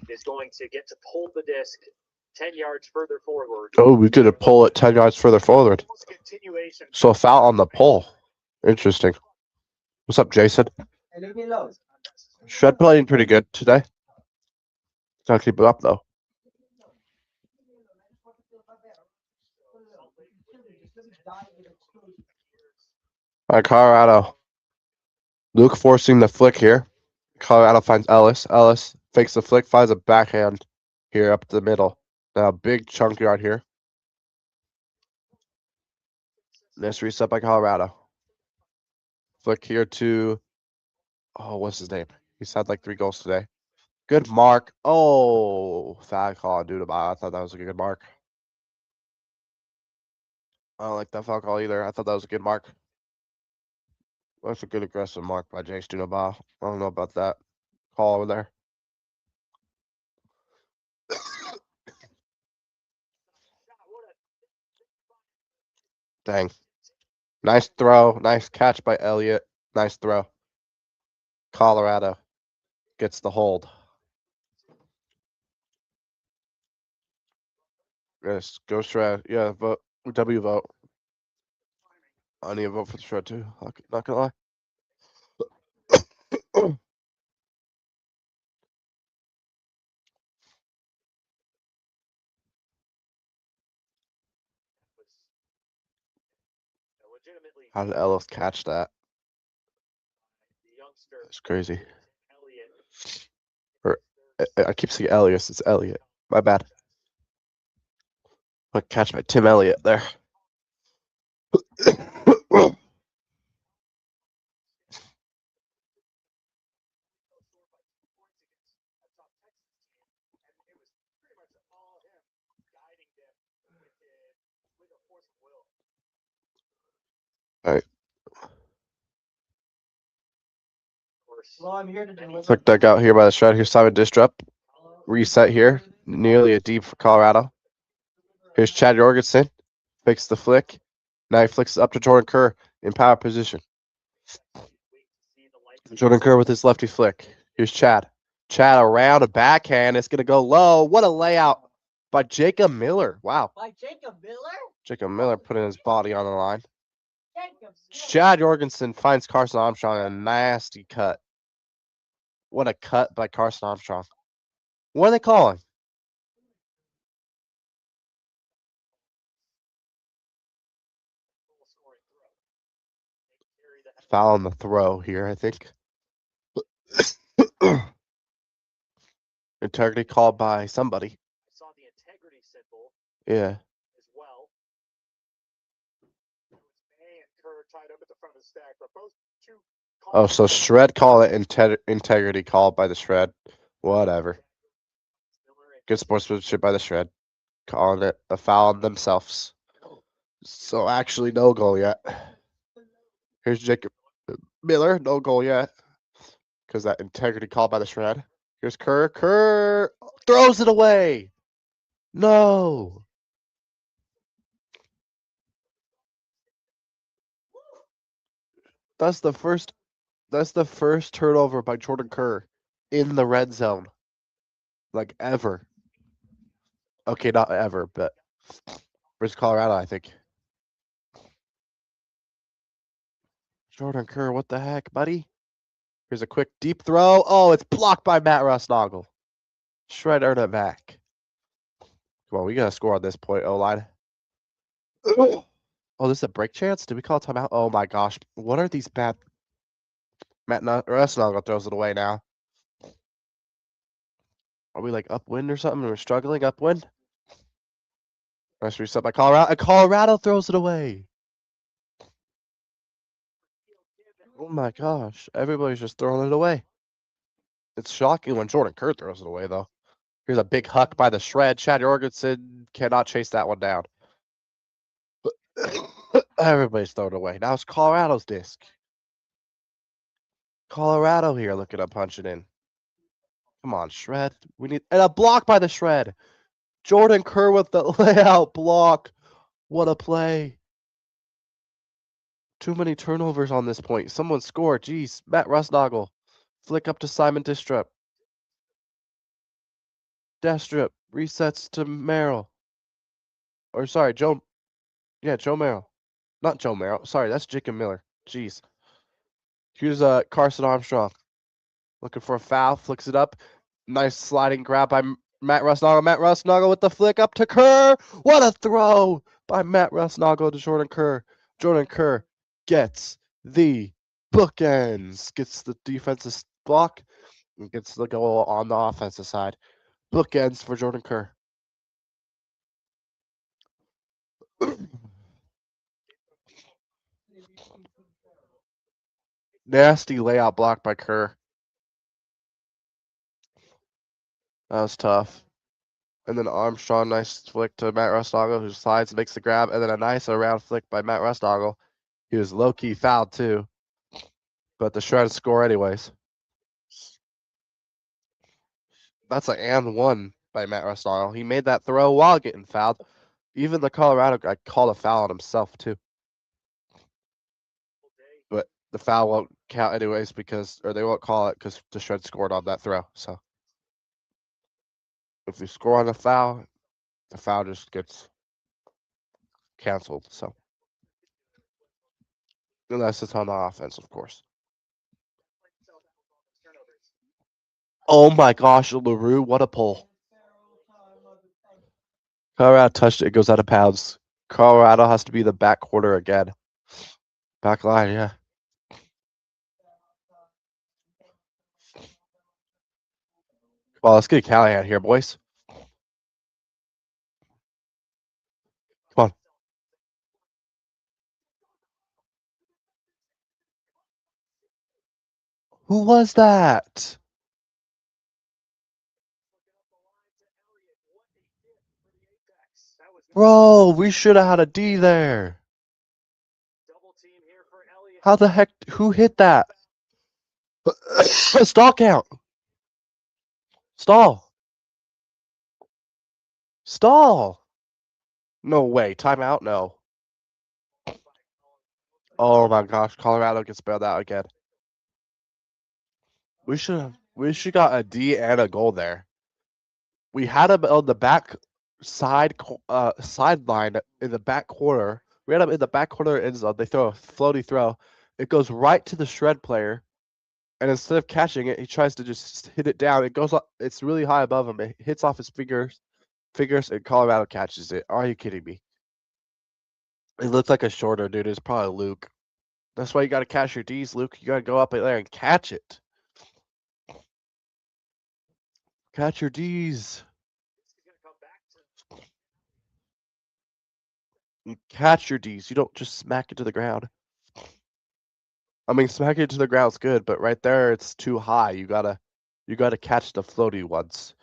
is going to get to pull the disc 10 yards further forward. Oh, we could have pulled it 10 yards further forward. Continuation. So a foul on the pole. Interesting. What's up, Jason? Shred playing pretty good today. Gotta keep it up though. All right, Colorado. Luke forcing the flick here. Colorado finds Ellis. Ellis fakes the flick, finds a backhand here up the middle. Now big chunk yard here. Nice reset by Colorado. Flick here to, oh, what's his name? He's had like 3 goals today. Good mark. Oh, foul call, dude. I thought that was a good mark. I don't like that foul call either. I thought that was a good mark. That's a good aggressive mark by Jace Dunabah. I don't know about that call over there. Dang. Nice throw. Nice catch by Elliott. Nice throw. Colorado gets the hold. Yes, go Shred. Yeah, vote. W vote. I need a vote for the Shred too. Not gonna lie. How did Ellis catch that? It's crazy. Or I keep saying Elias. It's Elliott. My bad. A catch by Tim Elliott there. All right. Well, I'm here to deliver. Click dug out here by the Shred. Here's Simon Distrup. Reset here. Nearly a deep for Colorado. Here's Chad Jorgensen. Fakes the flick. Now he flicks up to Jordan Kerr in power position. Jordan Kerr with his lefty flick. Here's Chad. Chad around a backhand. It's going to go low. What a layout by Jacob Miller. Wow. By Jacob Miller? Jacob Miller putting his body on the line. Jacob Miller. Chad Jorgensen finds Carson Armstrong a nasty cut. What a cut by Carson Armstrong. What are they calling? Foul on the throw here, I think. Integrity called by somebody. I saw the integrity symbol. Yeah. As stack, but both two. Oh, so Shred call it integrity call by the Shred. Whatever. Good sportsmanship by the Shred. Calling it a foul on themselves. So actually no goal yet. Here's Jacob Miller, no goal yet. Because that integrity call by the Shred. Here's Kerr. Kerr throws it away. No. That's the first turnover by Jordan Kerr in the red zone. Like ever. Okay, not ever, but versus Colorado, I think. Jordan Kerr, what the heck, buddy? Here's a quick deep throw. Oh, it's blocked by Matt Rusnagel. Shred earned it back. Come on, we gotta score on this point, O-line. Oh, this is a break chance? Did we call timeout? Oh my gosh. What are these bad... Matt Rusnagel throws it away now. Are we like upwind or something? We're struggling upwind? Nice reset by Colorado. And Colorado throws it away. Oh my gosh. Everybody's just throwing it away. It's shocking when Jordan Kerr throws it away, though. Here's a big huck by the Shred. Chad Jorgensen cannot chase that one down. Everybody's throwing it away. Now it's Colorado's disc. Colorado here looking at punching in. Come on, Shred. We need... And a block by the Shred. Jordan Kerr with the layout block. What a play. Too many turnovers on this point. Someone score. Jeez. Matt Rusnagel. Flick up to Simon Distrup. Destrup resets to Merrill. Or sorry, Joe. Yeah, Joe Merrill. Not Joe Merrill. Sorry, that's Jacob Miller. Jeez. Here's Carson Armstrong. Looking for a foul. Flicks it up. Nice sliding grab by Matt Rusnagel. Matt Rusnagel with the flick up to Kerr. What a throw by Matt Rusnagel to Jordan Kerr. Jordan Kerr gets the bookends. Gets the defensive block and gets the goal on the offensive side. Bookends for Jordan Kerr. Nasty layout block by Kerr. That was tough. And then Armstrong, nice flick to Matt Rusnagel, who slides, makes the grab, and then a nice around flick by Matt Rusnagel. He was low-key fouled too. But the Shred score anyways. That's an and one by Matt Rusnagel. He made that throw while getting fouled. Even the Colorado guy called a foul on himself too. But the foul won't count anyways because, or they won't call it because the Shred scored on that throw. So if you score on a foul, the foul just gets canceled. So unless it's on the offense, of course. Oh my gosh, LaRue, what a pull. Colorado touched it, it goes out of bounds. Colorado has to be the back quarter again. Back line, yeah. Well, let's get Callahan here, boys. Come on. Who was that? Bro, we should have had a D there. How the heck? Who hit that? Stall count. Stall. Stall. No way. Timeout? No. Oh my gosh. Colorado gets bailed out again. We should got a D and a goal there. We had him on the back sideline in the back corner. We had him in the back corner end zone. They throw a floaty throw. It goes right to the Shred player. And instead of catching it, he tries to just hit it down. It goes up, it's really high above him. It hits off his fingers, and Colorado catches it. Are you kidding me? It looks like a shorter dude. It's probably Luke. That's why you got to catch your D's, Luke. You got to go up there and catch it. Catch your D's. You catch your D's. You don't just smack it to the ground. I mean, smacking it to the ground's good, but right there it's too high. You gotta catch the floaty ones.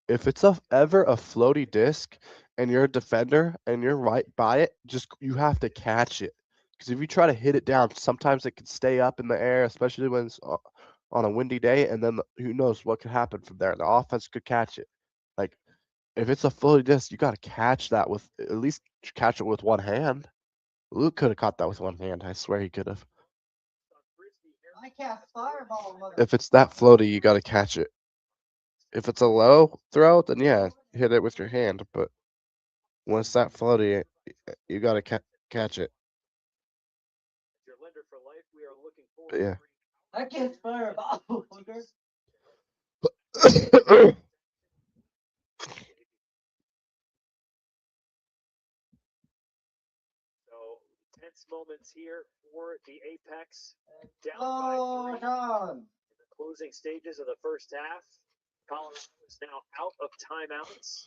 If it's ever a floaty disc and you're a defender and you're right by it, you have to catch it. Because if you try to hit it down, sometimes it can stay up in the air, especially when it's on a windy day, and then who knows what could happen from there. The offense could catch it. Like, if it's a floaty disc, you got to catch that with at least catch it with one hand. Luke could have caught that with one hand. I swear he could have. I cast fireball, mother. If it's that floaty, you got to catch it. If it's a low throw, then yeah, hit it with your hand. But when it's that floaty, you got to catch it. Your lender for life, we are looking forward But yeah. I cast fireball. So tense moments here for the Apex. Down by 3 in the closing stages of the first half. Colorado is now out of timeouts.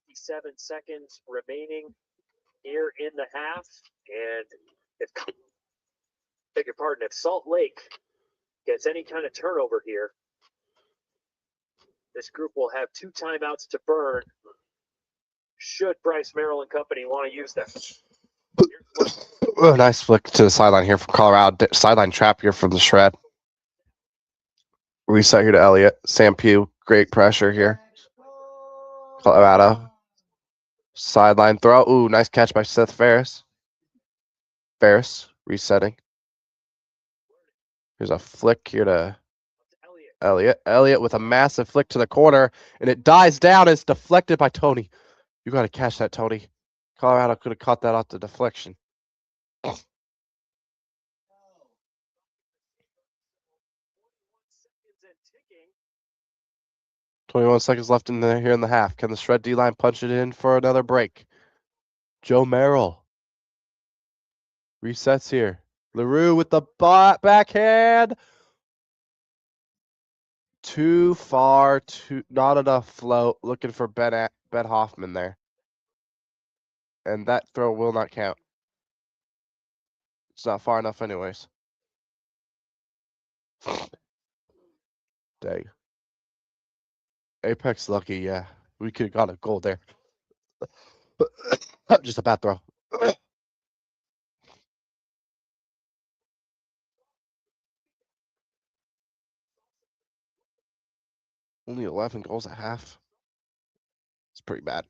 57 seconds remaining here in the half. And if Salt Lake gets any kind of turnover here, this group will have 2 timeouts to burn should Bryce Merrill and company want to use them. Oh, nice flick to the sideline here from Colorado. Sideline trap here from the Shred. Reset here to Elliott. Sam Pugh. Great pressure here. Colorado. Sideline throw. Ooh, nice catch by Seth Ferris. Ferris resetting. Here's a flick here to Elliott. Elliott with a massive flick to the corner, and it dies down. It's deflected by Tony. You got to catch that, Tony. Colorado could have caught that off the deflection. 21 seconds left in here in the half. Can the Shred D-line punch it in for another break? Joe Merrill. Resets here. LaRue with the backhand. Too far, not enough float. Looking for Ben Hoffman there. And that throw will not count. It's not far enough anyways. Dang. Apex lucky, yeah. We could have got a goal there. Just a bad throw. Only 11 goals at half. It's pretty bad.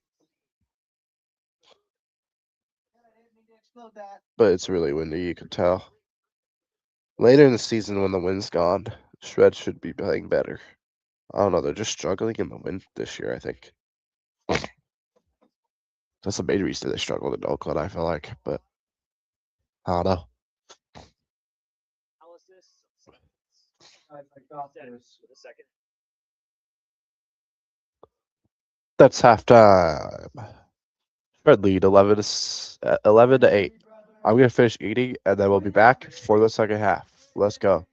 But it's really windy, you can tell. Later in the season when the wind's gone, Shred should be playing better. I don't know, they're just struggling in the wind this year, I think. That's the main reason they struggled in Oakland, I feel like, but I don't know. That's halftime. Shred lead 11 to 8. I'm gonna finish eating and then we'll be back for the second half. Let's go.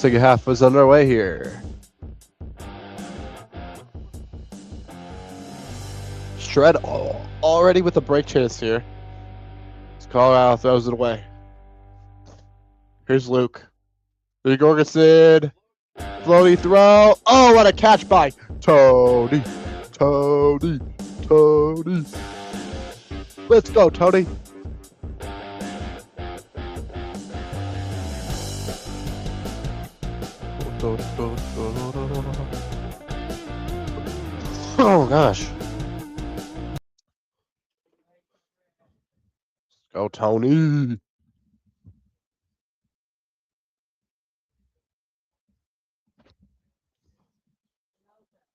Second half is underway here. Shred already with a break chance here. Colorado throws it away. Here's Luke. Lee Jorgensen. Floaty throw. Oh, what a catch by Tony. Tony. Tony. Let's go, Tony. Oh, gosh. Go, Tony.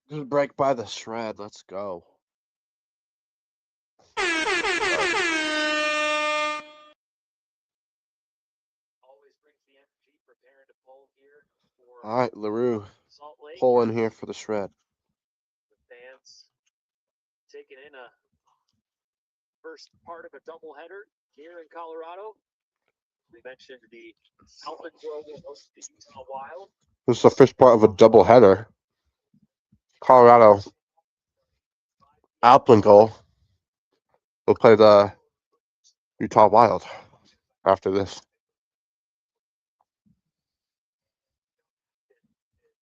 Good break by the Shred. Let's go. All right, LaRue. Pull in here for the Shred. Fans taking in a first part of a doubleheader here in Colorado. We mentioned the Alpenglow will host the Utah Wild. This is the first part of a doubleheader. Colorado Alpenglow will play the Utah Wild after this.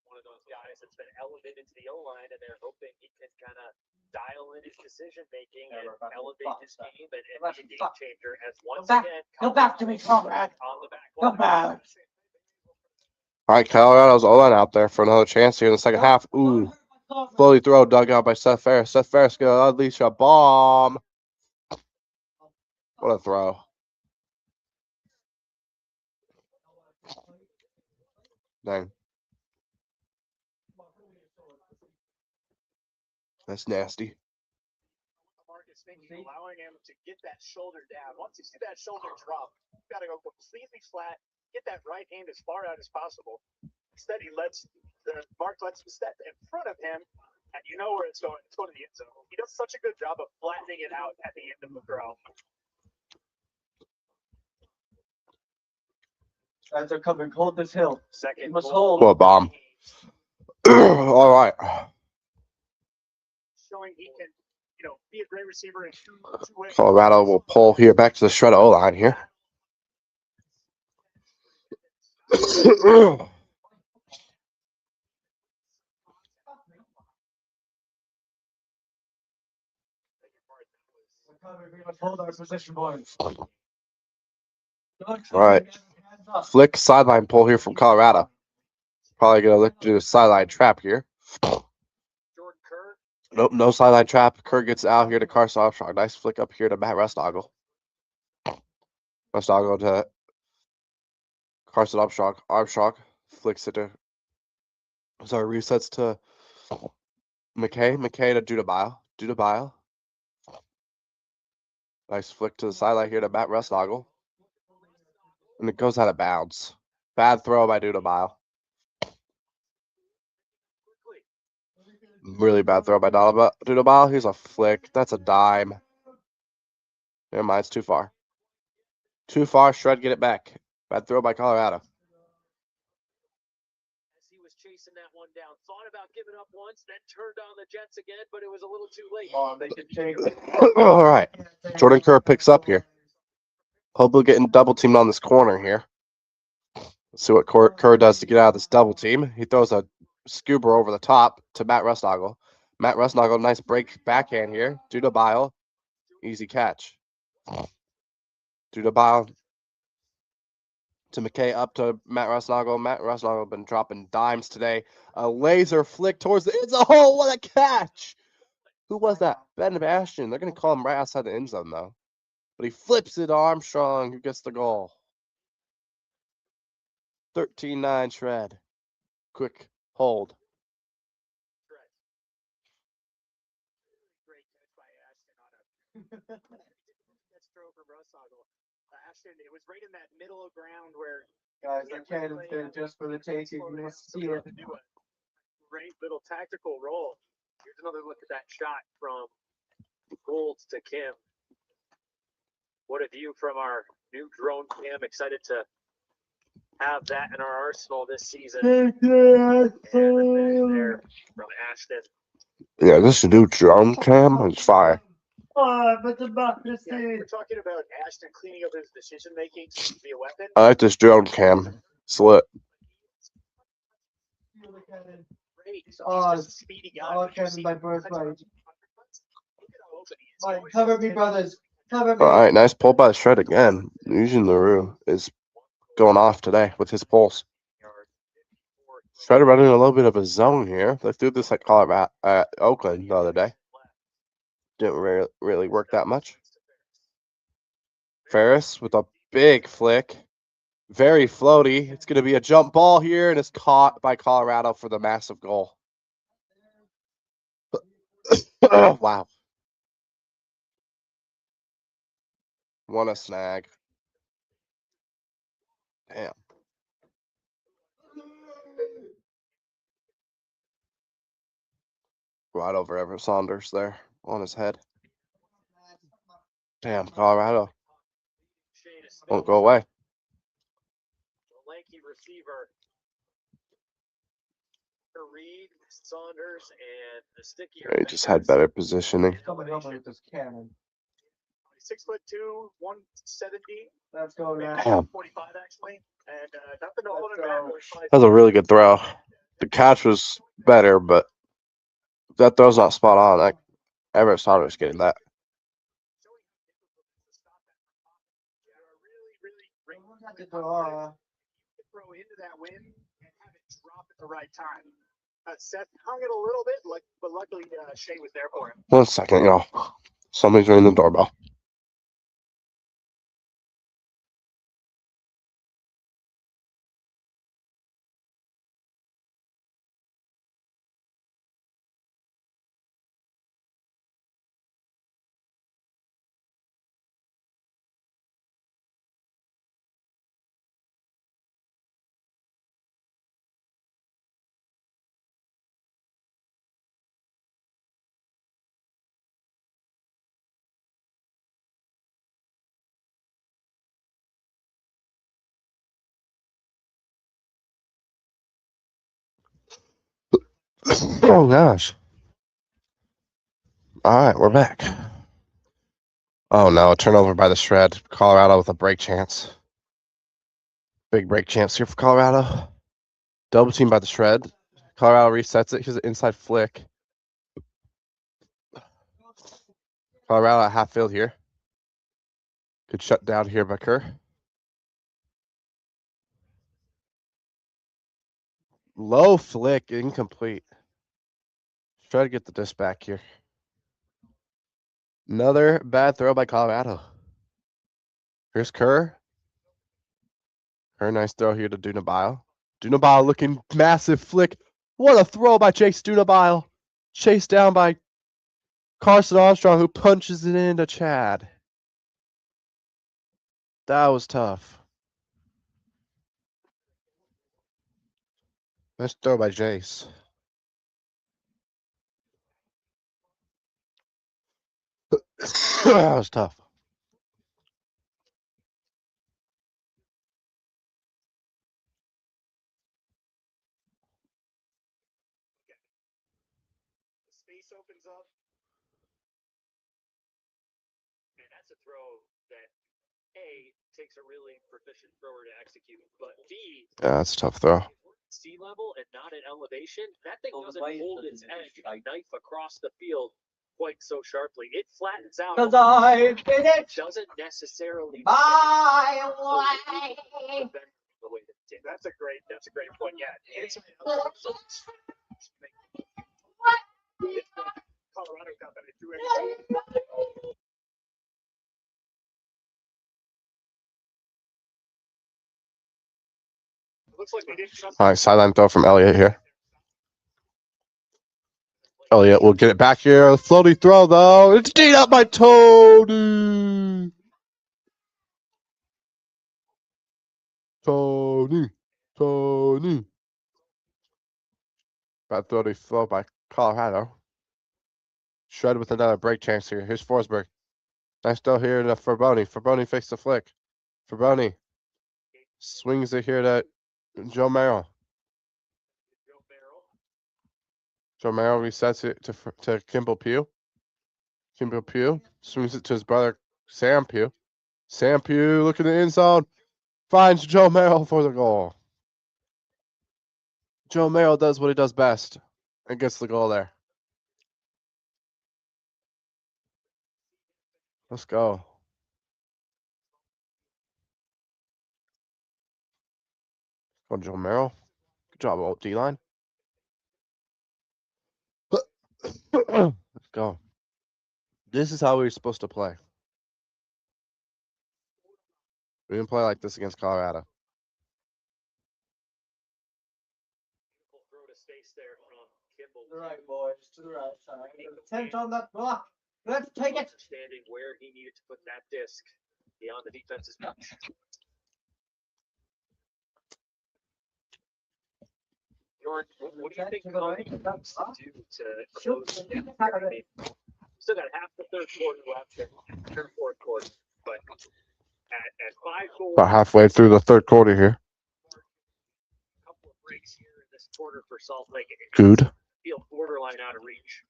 One of those guys that's been elevated to the O-line, and they're hoping he can kind of dial in his decision making and elevate his game and be a game changer as once again. Go back to me, comrade. On the back. Come back. All right, Colorado's O-line out there for another chance here in the second half. Ooh. Slowly throw dug out by Seth Ferris. Seth Ferris gonna unleash a bomb. What a throw. Dang. That's nasty. Marcus Finch allowing him to get that shoulder down. Once you see that shoulder drop, you got to go completely flat, get that right hand as far out as possible. Instead, Mark lets him step in front of him, and you know where it's going. It's going to the end zone. He does such a good job of flattening it out at the end of the throw. Guys are coming. Hold this hill. Second must goal. hold. What a bomb. All right. Showing he can, be a great receiver in two ways. Colorado will pull here back to the Shred O-line here. Hold our position, boys. All right. Flick sideline pull here from Colorado. Probably going to look to do a sideline trap here. Jordan Kerr. Nope, no sideline trap. Kerr gets out here to Carson Armstrong. Nice flick up here to Matt Restogel. Restogel to Carson Armstrong. Armstrong flicks it to. Sorry, resets to McKay. McKay to Dudabile. Dudabile. Nice flick to the sideline here to Matt Restogel. And it goes out of bounds. Bad throw by Dudabile. Really bad throw by Dudabile. Here's a flick. That's a dime. Never mind, it's too far. Too far. Shred, get it back. Bad throw by Colorado. As he was chasing that one down, thought about giving up once, then turned on the Jets again, but it was a little too late. They can change it. All right. Jordan Kerr picks up here. Hopefully getting double teamed on this corner here. Let's see what Kerr does to get out of this double team. He throws a scuba over the top to Matt Restogel. Matt Restogel, nice break backhand here. Dudabile, easy catch. Dudabile to McKay, up to Matt Restogel. Matt Restogel been dropping dimes today. A laser flick towards the end zone. Oh, what a catch! Who was that? Ben Bastian. They're going to call him right outside the end zone, though. But he flips it to Armstrong, who gets the goal. 13-9 Shred. Quick hold. Great catch by Ashton on a that's throw from Restogel. Ashton, it was right in that middle of ground where Guys, the cannon's there just for the taking. You must see it. do a great little tactical roll. Here's another look at that shot from Gould to Kim. What a view from our new drone cam. Excited to have that in our arsenal this season. And the finish there from Ashton. Yeah, this new drone cam is fire. Yeah, we're talking about Ashton cleaning up his decision making to be a weapon. I like this drone cam. It's lit. Great. He's Oh, just a speedy guy. oh, Did you Kevin, see my him? birthright. Look at how open he is. He Like, always cover has me, 10. brothers. Cover me. All right, nice pull by the shred again. Usually LaRue is going off today with his pulls. Shredder running a little bit of a zone here. Let's do this at Colorado, Oakland the other day. Didn't really work that much. Ferris with a big flick. Very floaty. It's going to be a jump ball here, and it's caught by Colorado for the massive goal. Wow. What a snag. Damn. Right over Everett Saunders there on his head. Damn, Colorado. Won't go away. The lanky receiver. Reed, Saunders, and the stickier. He just had better positioning. Coming over with this cannon. 6'2", 170. Let's go now. Damn. 45 actually, and nothing to hold him Let's back. go. That was a really good throw. The catch was better, but that throw's not spot on. Like Everett Saunders getting that. Throw into that wind and have it drop at the right time. Seth hung it a little bit, but luckily Shea was there for him. 1 second, y'all. Somebody's ringing the doorbell. Oh gosh. All right, we're back. Oh no, a turnover by the shred. Colorado with a break chance. Big break chance here for Colorado. Double team by the shred. Colorado resets it. Here's an inside flick. Colorado at half field here. Good shut down here by Kerr. Low flick, incomplete. Try to get the disc back here. Another bad throw by Colorado. Here's Kerr. Kerr, nice throw here to Dunabile. Dunabile looking massive flick. What a throw by Chase Dunabile. Chased down by Carson Armstrong, who punches it into Chad. That was tough. Nice throw by Jace. That was tough. The space opens up. And that's a throw that A, takes a really proficient thrower to execute, but B, Yeah, that's a tough throw. sea level and not at elevation, that thing doesn't hold its edge a knife across the field quite so sharply. It flattens out. Cause I did it Doesn't necessarily my way. the way that it did. That's a great point. Yeah, it's Colorado got that. It threw it. Looks like they didn't trust. All right, sideline throw from Elliott here. Elliott will get it back here. Floaty throw, though. It's beat up by Tony. Tony. Bad throw by Colorado. Shred with another break chance here. Here's Forsberg. Nice throw here to Faboni. Faboni fakes the flick. Faboni. Swings it here to Joe Merrill. Joe Merrill resets it to Kimball Pugh. Kimball Pugh swings it to his brother Sam Pugh. Sam Pugh looking in the end zone. Finds Joe Merrill for the goal. Joe Merrill does what he does best and gets the goal there. Let's go. Go Joe Merrill. Good job, old D-line. Let's go. This is how we're supposed to play. We didn't play like this against Colorado. Throw to space there from Kimball. To the right, boys. To the right side. Attempt on that block. Let's take it. Understanding where he needed to put that disc beyond the defense's touch. George, what do you think Colin needs to do to close the gap? I mean, still got half the third quarter left and fourth quarter, but at 5 goals, About halfway through the third quarter here. a couple of breaks here in this quarter for Salt Lake. Good. Feel borderline out of reach.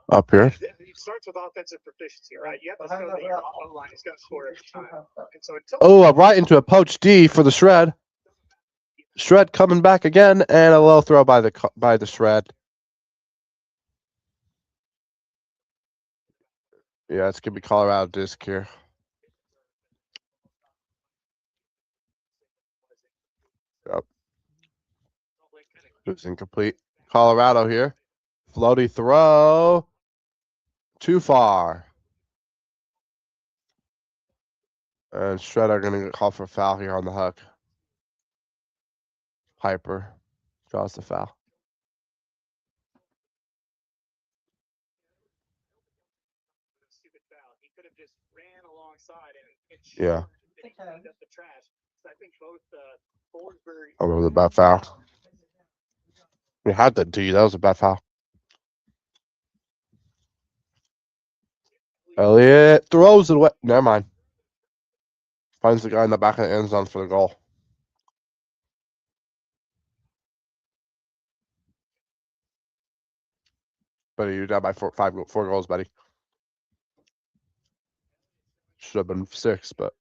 Up here. It starts with offensive proficiency, right? You have to know that your line is going to score every time. And so until Oh, right into a poach D for the Shred. Shred coming back again, and a low throw by the Shred. Yeah, it's gonna be Colorado disc here. Yep. It was incomplete. Colorado here. Floaty throw. Too far. And Shred are gonna get called for a foul here on the hook. Piper draws the foul. stupid foul, he could have just ran alongside and Yeah. cleaned up the trash. So I think both Forsberg. Oh, it was a bad foul. We had the D. That was a bad foul. Elliott throws it away. Never mind. Finds the guy in the back of the end zone for the goal. Buddy, you're down by four goals, buddy. Should have been 6, but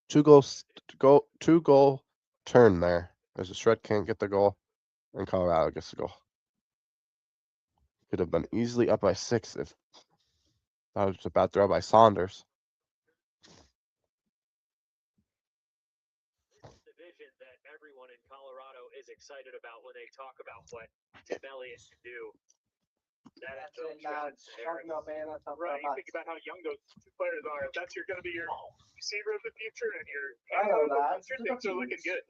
2 goal turn there. As the Shred can't get the goal, and Colorado gets the goal. Could have been easily up by 6 if that was a bad throw by Saunders. Division that everyone in Colorado is excited about when they talk about what Tim Elliott can do. That is Right, you think about how young those two players are. If that's going to be your receiver of the future and your things are looking good.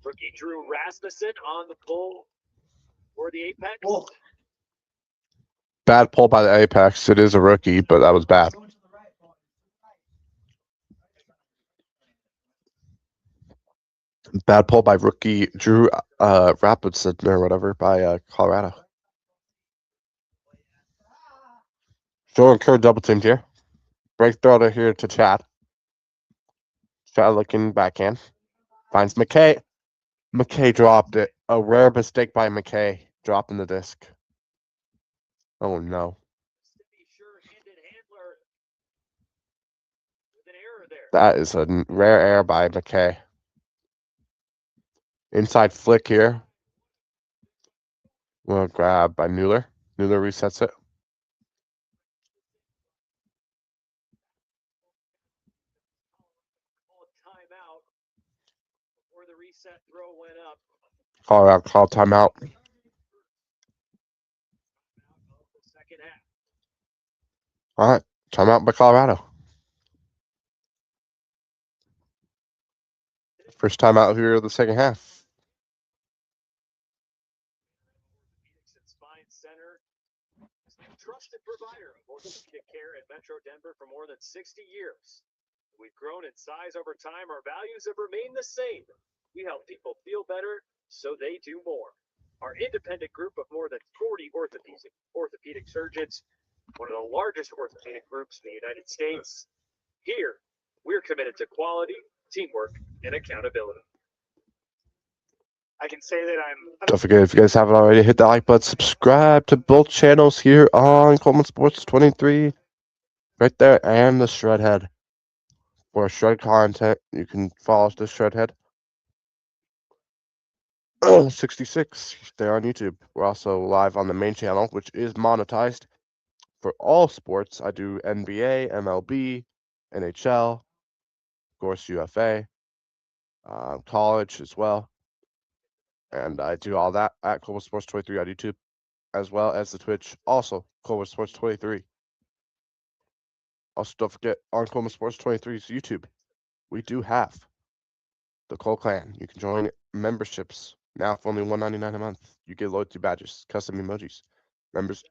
Rookie Drew Rasmussen on the pull for the Apex. Oh. Bad pull by the Apex. It is a rookie, but that was bad. Bad pull by rookie Drew Rapidson or whatever by Colorado. Jordan Kerr double teamed here. Break throw to here to Chad. Chad looking backhand. Finds McKay. McKay dropped it. A rare mistake by McKay. Dropping the disc. Oh no. That is a rare error by McKay. Inside flick here. Well, grab by Mueller. Mueller resets it. Timeout before the reset throw went up. Colorado call timeout. Second half. All right, timeout by Colorado. First time out here of the second half. Spine Center, trusted provider of orthopedic care at Metro Denver for more than 60 years. We've grown in size over time. Our values have remained the same. We help people feel better so they do more. Our independent group of more than 40 orthopedic surgeons one of the largest orthopedic groups in the United States. Here, we're committed to quality, teamwork, and accountability. I can say that I'm Don't forget, if you guys haven't already, hit that like button, subscribe to both channels here on Coleman Sports 23. Right there, and the Shredhead. For Shred content, you can follow the Shredhead. 66 there on YouTube. We're also live on the main channel, which is monetized for all sports. I do NBA, MLB, NHL, of course, UFA, college as well. And I do all that at Coleman Sports 23 on YouTube, as well as the Twitch, also Coleman Sports 23. Also, don't forget, on Coleman Sports 23's YouTube, we do have the Cole Clan. You can join memberships now for only $1.99 a month. You get loyalty badges, custom emojis, members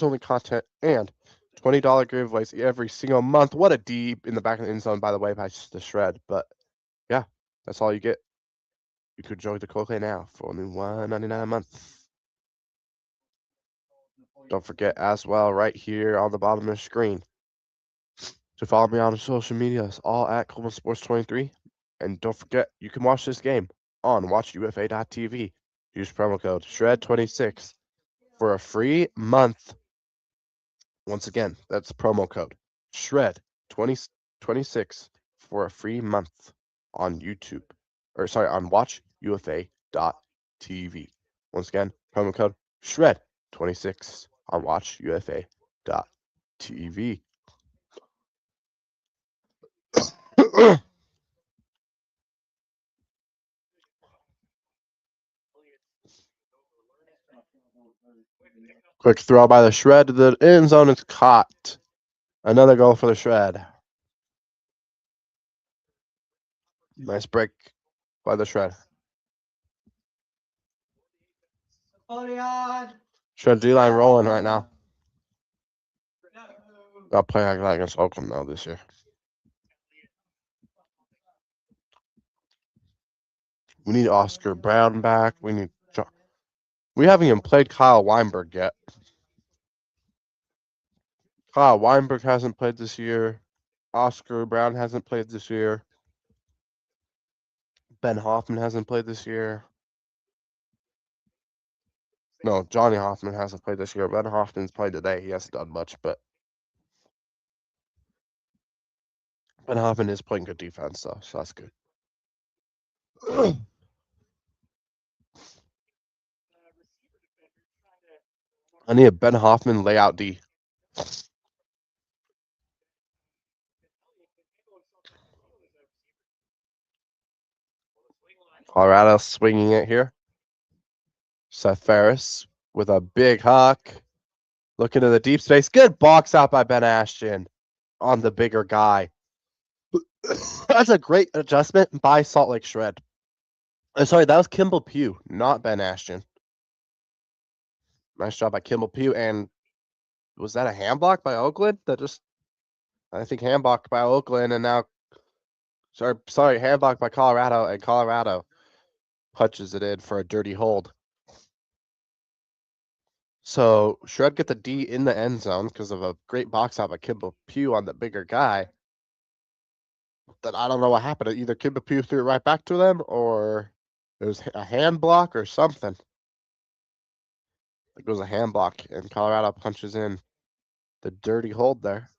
only content, and $20 giveaways every single month. What a D in the back of the end zone, by the way, by the Shred. But yeah, that's all you get. You could join the Cole Clan now for only $1.99 a month. Don't forget as well, right here on the bottom of the screen, to follow me on social medias, all at Coleman Sports 23. And don't forget, you can watch this game on watchufa.tv. Use promo code SHRED26 for a free month. Once again, that's promo code SHRED26 for a free month on YouTube. Or sorry, on watchufa.tv. Once again, promo code SHRED26 on watchufa.tv. Quick throw by the Shred to the end zone. It's caught. Another goal for the Shred. Nice break by the Shred. Shred D-line rolling right now. Got playing like that against Oakland now this year. We need Oscar Brown back. We need. We haven't even played Kyle Weinberg yet. Kyle Weinberg hasn't played this year. Oscar Brown hasn't played this year. Ben Hoffman hasn't played this year. No, Johnny Hoffman hasn't played this year. Ben Hoffman's played today. He hasn't done much, but Ben Hoffman is playing good defense, though, so that's good. I need a Ben Hoffman layout D. Colorado swinging it here. Seth Ferris with a big huck. Looking to the deep space. Good box out by Ben Ashton on the bigger guy. That's a great adjustment by Salt Lake Shred. Sorry, that was Kimball Pugh, not Ben Ashton. Nice job by Kimball Pugh. And was that a hand block by Oakland? I think hand block by Oakland, and now, sorry, hand block by Colorado, and Colorado punches it in for a dirty hold. So Shred get the D in the end zone because of a great box out by Kimball Pugh on the bigger guy. Then I don't know what happened. Either Kimball Pugh threw it right back to them, or it was a hand block or something. It was a hand block, and Colorado punches in the dirty hold there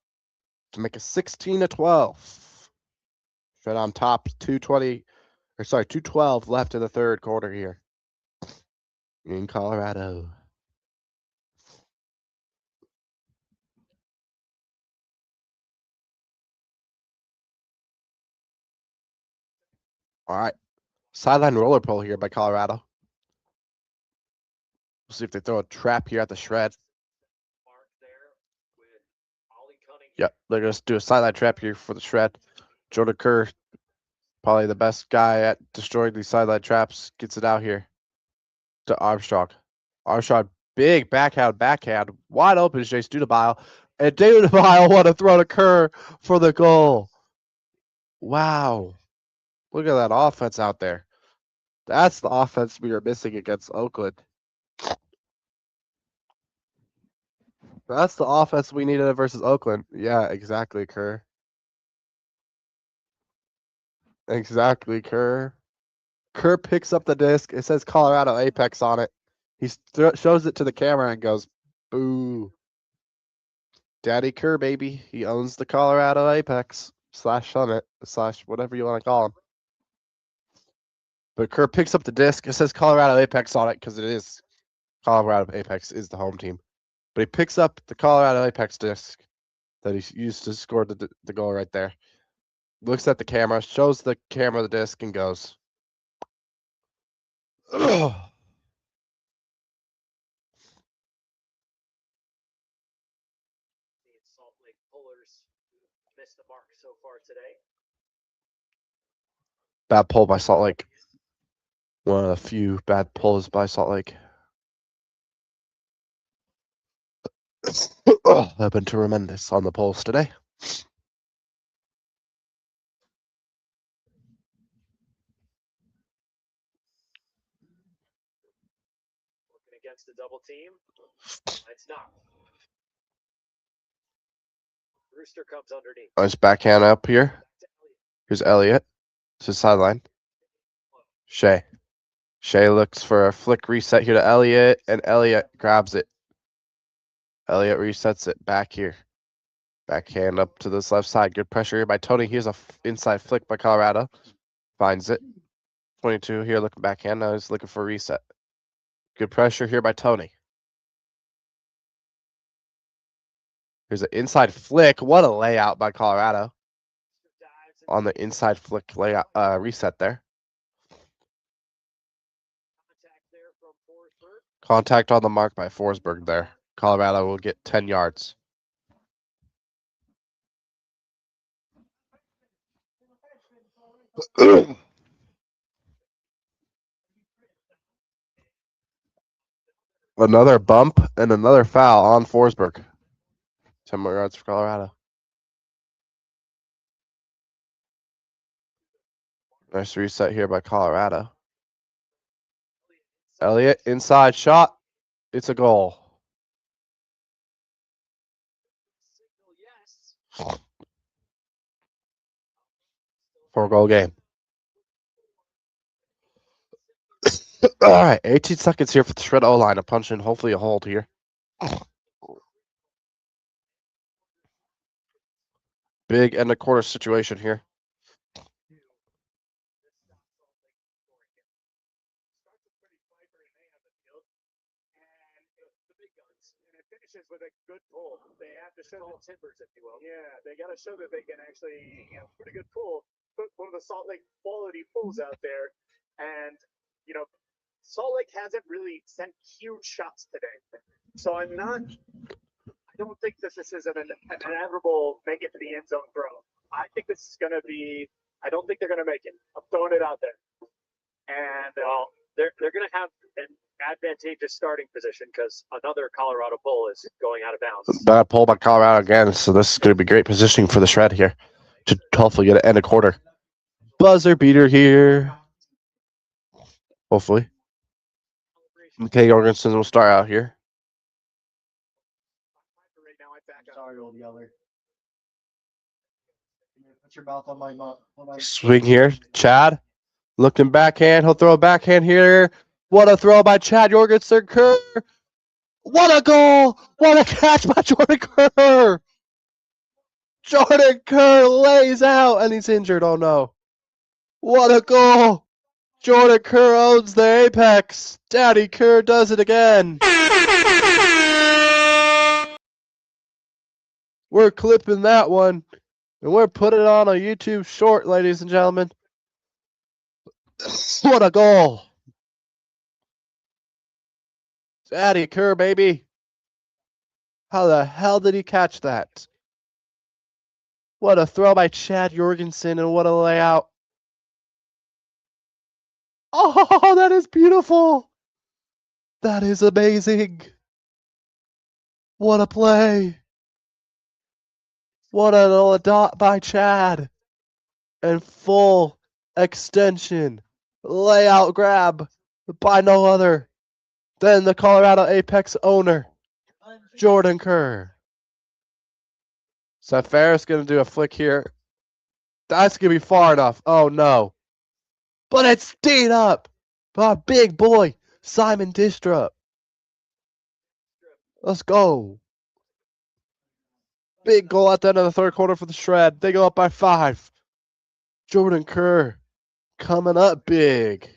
to make it 16-12. Shred on top, 2:12 left in the third quarter here in Colorado. All right. Sideline roller pole here by Colorado. We'll see if they throw a trap here at the Shred. Yep, they're going to do a sideline trap here for the Shred. Jordan Kerr, probably the best guy at destroying these sideline traps, gets it out here to Armstrong. Armstrong, big backhand, wide open is Jace Dudabile. And Dudabile want to throw to Kerr for the goal. Wow. Look at that offense out there. That's the offense we are missing against Oakland. That's the offense we needed versus Oakland. Yeah, exactly, Kerr. Exactly, Kerr. Kerr picks up the disc. It says Colorado Apex on it. He shows it to the camera and goes, "Boo." Daddy Kerr, baby. He owns the Colorado Apex / Summit / whatever you want to call him. But Kerr picks up the disc. It says Colorado Apex on it because it is Colorado Apex is the home team. But he picks up the Colorado Apex disc that he used to score the goal right there. Looks at the camera, shows the camera the disc, and goes, "Ugh." The Salt Lake pullers missed the mark so far today. Bad pull by Salt Lake. One of the few bad pulls by Salt Lake. They've been tremendous on the polls today. Working against the double team. It's not. Rooster comes underneath. Nice backhand up here. Here's Elliott. It's his sideline. Shea. Shea looks for a flick reset here to Elliott, and Elliott grabs it. Elliott resets it back here. Backhand up to this left side. Good pressure here by Tony. Here's a inside flick by Colorado. Finds it. 22 here looking backhand. Now he's looking for a reset. Good pressure here by Tony. Here's an inside flick. What a layout by Colorado. On the inside flick layout reset there. Contact on the mark by Forsberg there. Colorado will get 10 yards. Another bump and another foul on Forsberg. 10 more yards for Colorado. Nice reset here by Colorado. Elliott, inside shot. It's a goal. 4-goal game. All right, 18 seconds here for the Shred O-line. A punch and hopefully a hold here. Big end of quarter situation here. With a good pull. They have to show the timbers, if you will. Yeah, they got to show that they can actually, pretty good pull. Put one of the Salt Lake quality pulls out there. And, Salt Lake hasn't really sent huge shots today. So I don't think this is an inevitable make it to the end zone throw. I think this is going to be, I don't think they're going to make it. I'm throwing it out there. And, they're going to have an advantageous starting position because another Colorado pull is going out of bounds. Bad pull by Colorado again, so this is going to be great positioning for the Shred here to hopefully get an end of quarter. Buzzer beater here. Hopefully. McKay Jorgensen will start out here. Sorry, old yeller. Put your mouth on my mouth. Swing here. Chad. Looking backhand. He'll throw a backhand here. What a throw by Chad Jorgensen. Kerr. What a goal. What a catch by Jordan Kerr. Jordan Kerr lays out and he's injured. Oh no. What a goal. Jordan Kerr owns the apex. Daddy Kerr does it again. We're clipping that one. And we're putting it on a YouTube short, ladies and gentlemen. What a goal. Daddy Kerr, baby. How the hell did he catch that? What a throw by Chad Jorgensen and what a layout. Oh, that is beautiful. That is amazing. What a play. What a dot by Chad. And full extension. Layout grab by no other than the Colorado Apex owner, Jordan Kerr. Seth Ferris going to do a flick here. That's going to be far enough. Oh, no. But it's teed up by big boy, Simon Distrup. Let's go. Big goal at the end of the third quarter for the Shred. They go up by 5. Jordan Kerr coming up big.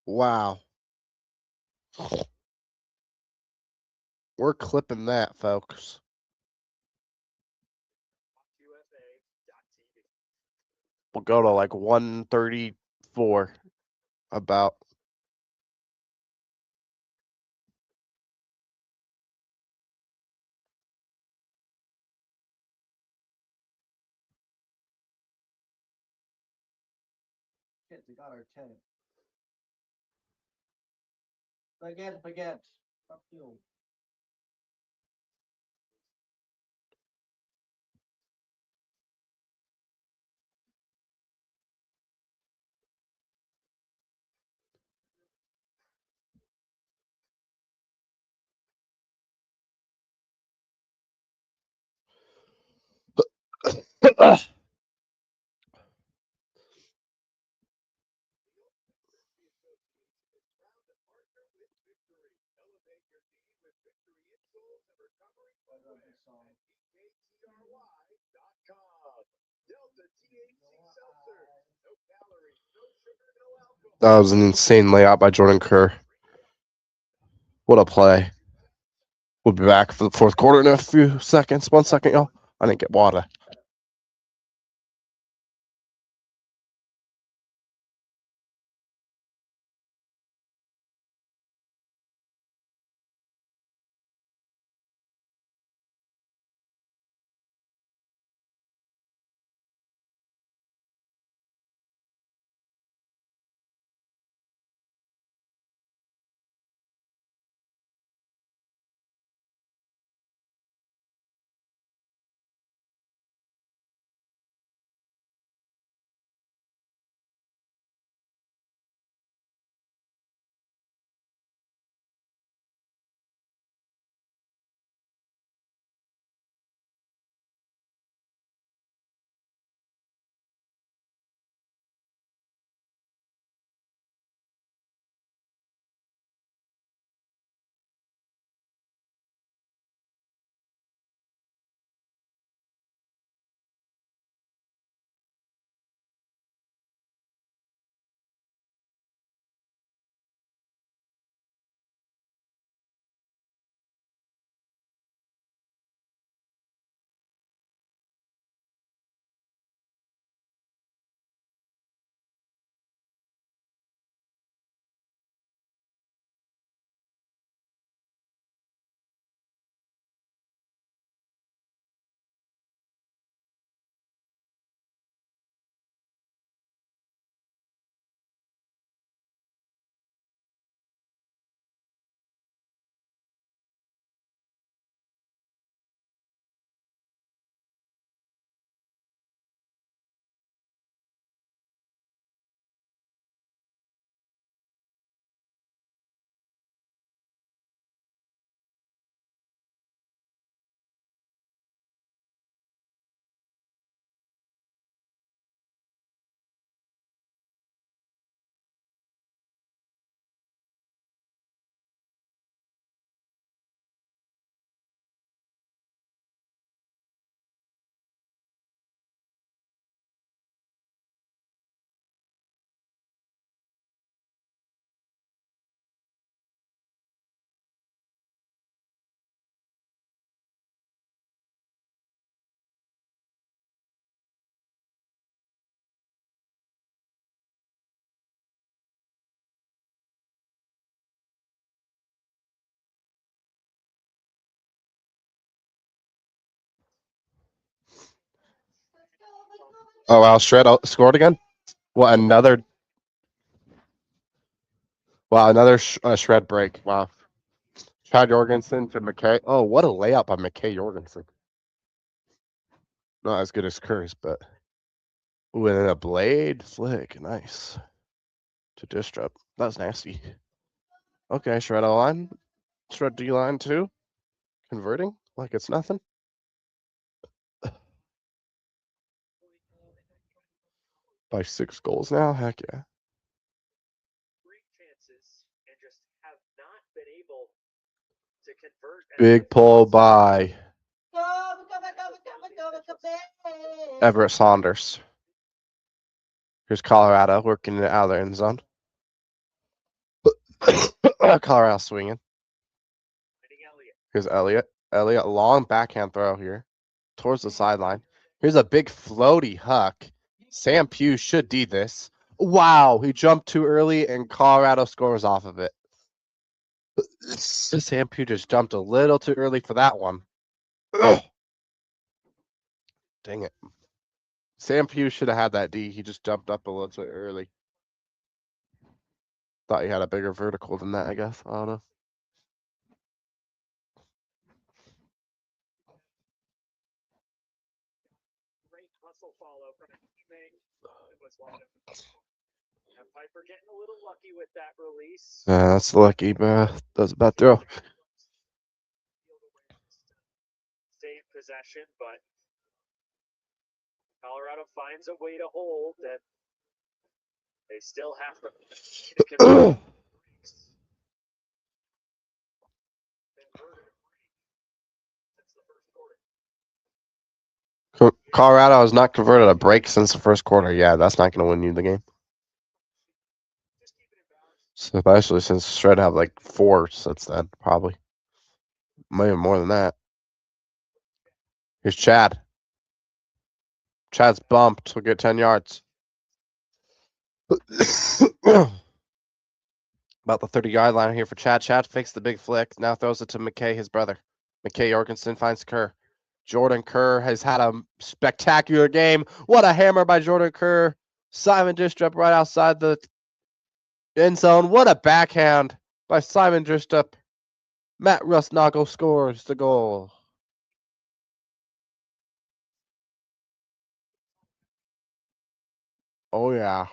Wow. We're clipping that, folks. We'll go to like 134 about. Shit, we got our 10. Forget. Fuck you. That was an insane layout by Jordan Kerr. What a play. We'll be back for the fourth quarter in a few seconds. 1 second, y'all. I didn't get water. Oh, wow. Shred scored again? What, another? Wow, another Shred break. Wow. Chad Jorgensen to McKay. Oh, what a layup by McKay Jorgensen. Not as good as Kerr's, but Ooh, and then a blade flick. Nice. To disrupt. That was nasty. Okay, shred O line. Shred D line too. Converting like it's nothing. By 6 goals now? Heck yeah. Great chances and just have not been able to convert. Big pull by Everett Saunders. Here's Colorado working it out of their end zone. Colorado swinging. Here's Elliott. Elliott, long backhand throw here towards the sideline. Here's a big floaty huck. Sam Pugh should do this. Wow, he jumped too early and Colorado scores off of it. Sam Pugh just jumped a little too early for that one. Ugh. Dang it. Sam Pugh should have had that D. He just jumped up a little too early. Thought he had a bigger vertical than that, I guess. I don't know. Great hustle follow from a teammate. It was one of and Piper getting a little lucky with that release. That's lucky, but that's a bad throw. Save possession, but Colorado finds a way to hold, and they still have to. Colorado has not converted a break since the first quarter. Yeah, that's not going to win you the game. So especially since Shred have like 4 since then, probably. Maybe more than that. Here's Chad. Chad's bumped. He'll get 10 yards. About the 30-yard line here for Chad. Chad fakes the big flick. Now throws it to McKay, his brother. McKay Jorgensen finds Kerr. Jordan Kerr has had a spectacular game. What a hammer by Jordan Kerr. Simon Dristrup right outside the end zone. What a backhand by Simon Dristrup. Matt Rusnagel scores the goal. Oh, yeah.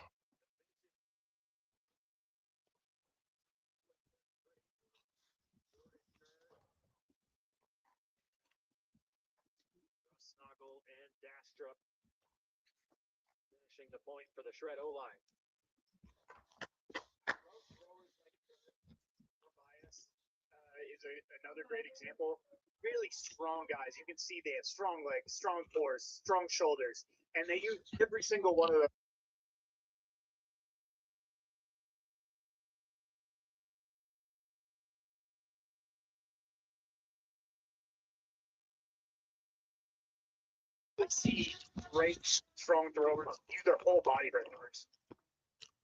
Snuggle and Dastrup finishing the point for the Shred O-line. Is another great example. Really strong guys. You can see they have strong legs, strong core, strong shoulders, and they use every single one of them. See great strong throwers use their whole body for throwers.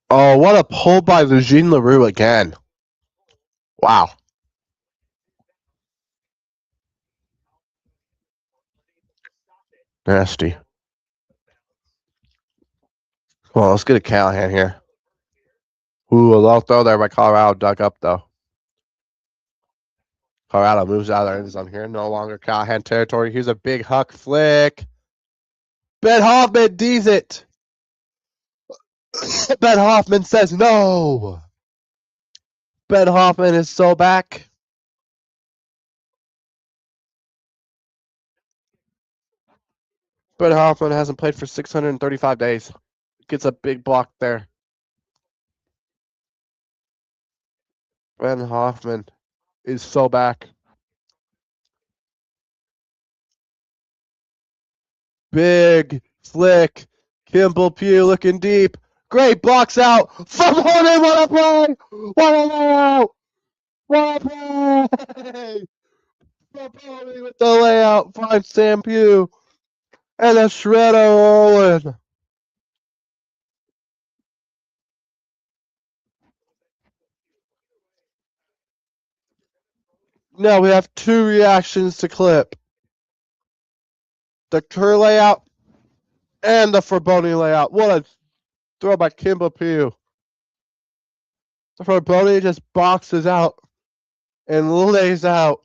Oh, what a pull by Eugene LaRue again. Wow. Nasty. Come on, let's get a Callahan here. Ooh, a long throw there by Colorado. Dug up, though. Colorado moves out of their end zone here. No longer Callahan territory. Here's a big huck flick. Ben Hoffman D's it. Ben Hoffman says no. Ben Hoffman is so back. Ben Hoffman hasn't played for 635 days. Gets a big block there. Ben Hoffman is so back. Big flick. Kimball Pugh looking deep. Great blocks out from Hornet. What a play! What a layout! What a play! Paponi with the layout finds Sam Pugh. And a shredder rolling. Now we have 2 reactions to clip. The Kerr layout and the Farboni layout. What a throw by Kimball Pugh. The Farboni just boxes out and lays out.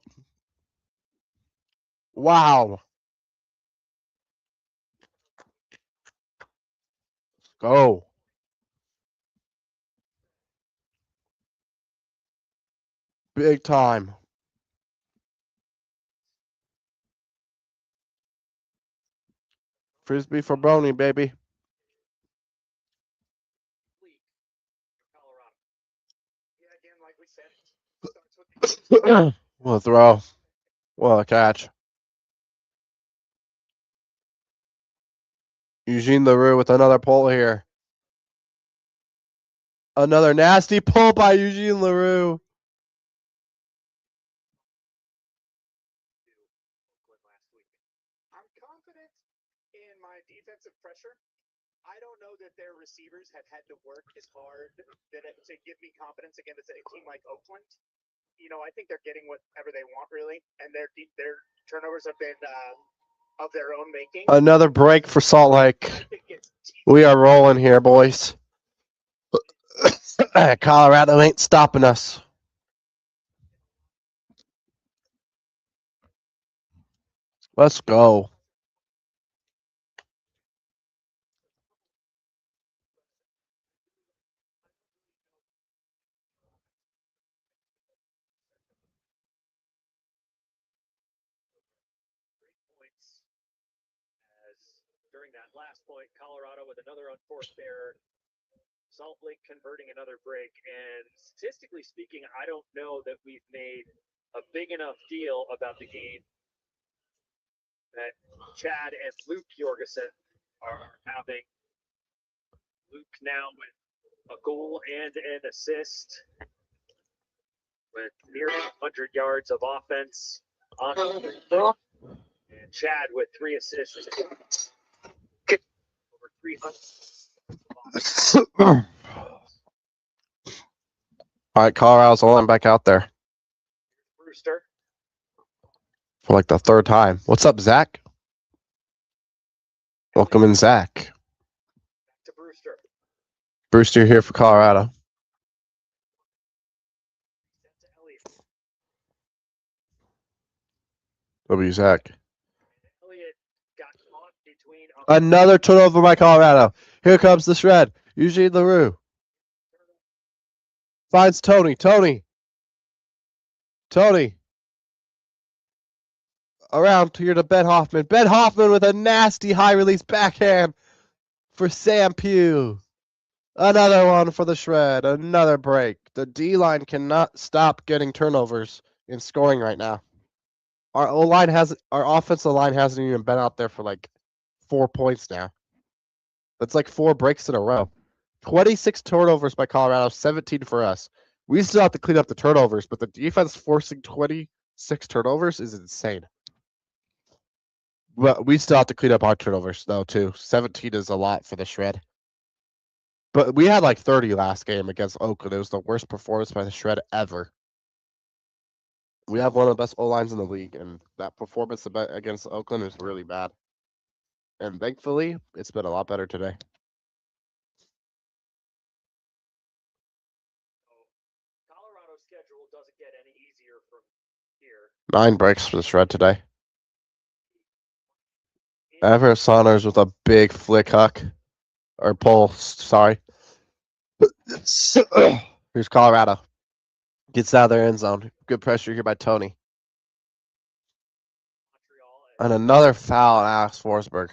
Wow. go. Big time. Frisbee for Brony, baby. Colorado. Yeah, again, like we said, starts with the What a throw. What a catch. Eugene LaRue with another pull here. Another nasty pull by Eugene LaRue. last week. I'm confident in my defensive pressure. I don't know that their receivers have had to work as hard to give me confidence against a team like Oakland. You know, I think they're getting whatever they want, really, and their turnovers have been of their own making. Another break for Salt Lake. We are rolling here, boys. Colorado ain't stopping us. Let's go. During that last point, Colorado with another unforced error. Salt Lake converting another break. And statistically speaking, I don't know that we've made a big enough deal about the game that Chad and Luke Jorgensen are having. Luke now with a goal and an assist with nearly 100 yards of offense. And Chad with 3 assists. Over 300. All right, Colorado's all back out there Brewster. for like the 3rd time. What's up, Zach? Welcome in, Zach. Back to Brewster. Brewster here for Colorado. To Elliott. W. Zach. Elliott got caught between Another turnover by Colorado. Here comes the shred. Eugene LaRue. Finds Tony. Tony. Around here to Ben Hoffman. Ben Hoffman with a nasty high release backhand for Sam Pugh. Another one for the shred. Another break. The D-line cannot stop getting turnovers and scoring right now. Our offensive line hasn't even been out there for like 4 points now. That's like 4 breaks in a row. 26 turnovers by Colorado, 17 for us. We still have to clean up the turnovers, but the defense forcing 26 turnovers is insane. But we still have to clean up our turnovers, though, too. 17 is a lot for the shred. But we had like 30 last game against Oakland. It was the worst performance by the shred ever. We have one of the best O-lines in the league, and that performance against Oakland is really bad. And thankfully, it's been a lot better today. Colorado's schedule doesn't get any easier from here. 9 breaks for the shred today. Everett Saunders with a big flick huck. Or pull, sorry. Here's Colorado. Gets out of their end zone. Good pressure here by Tony. And another foul on Alex Forsberg.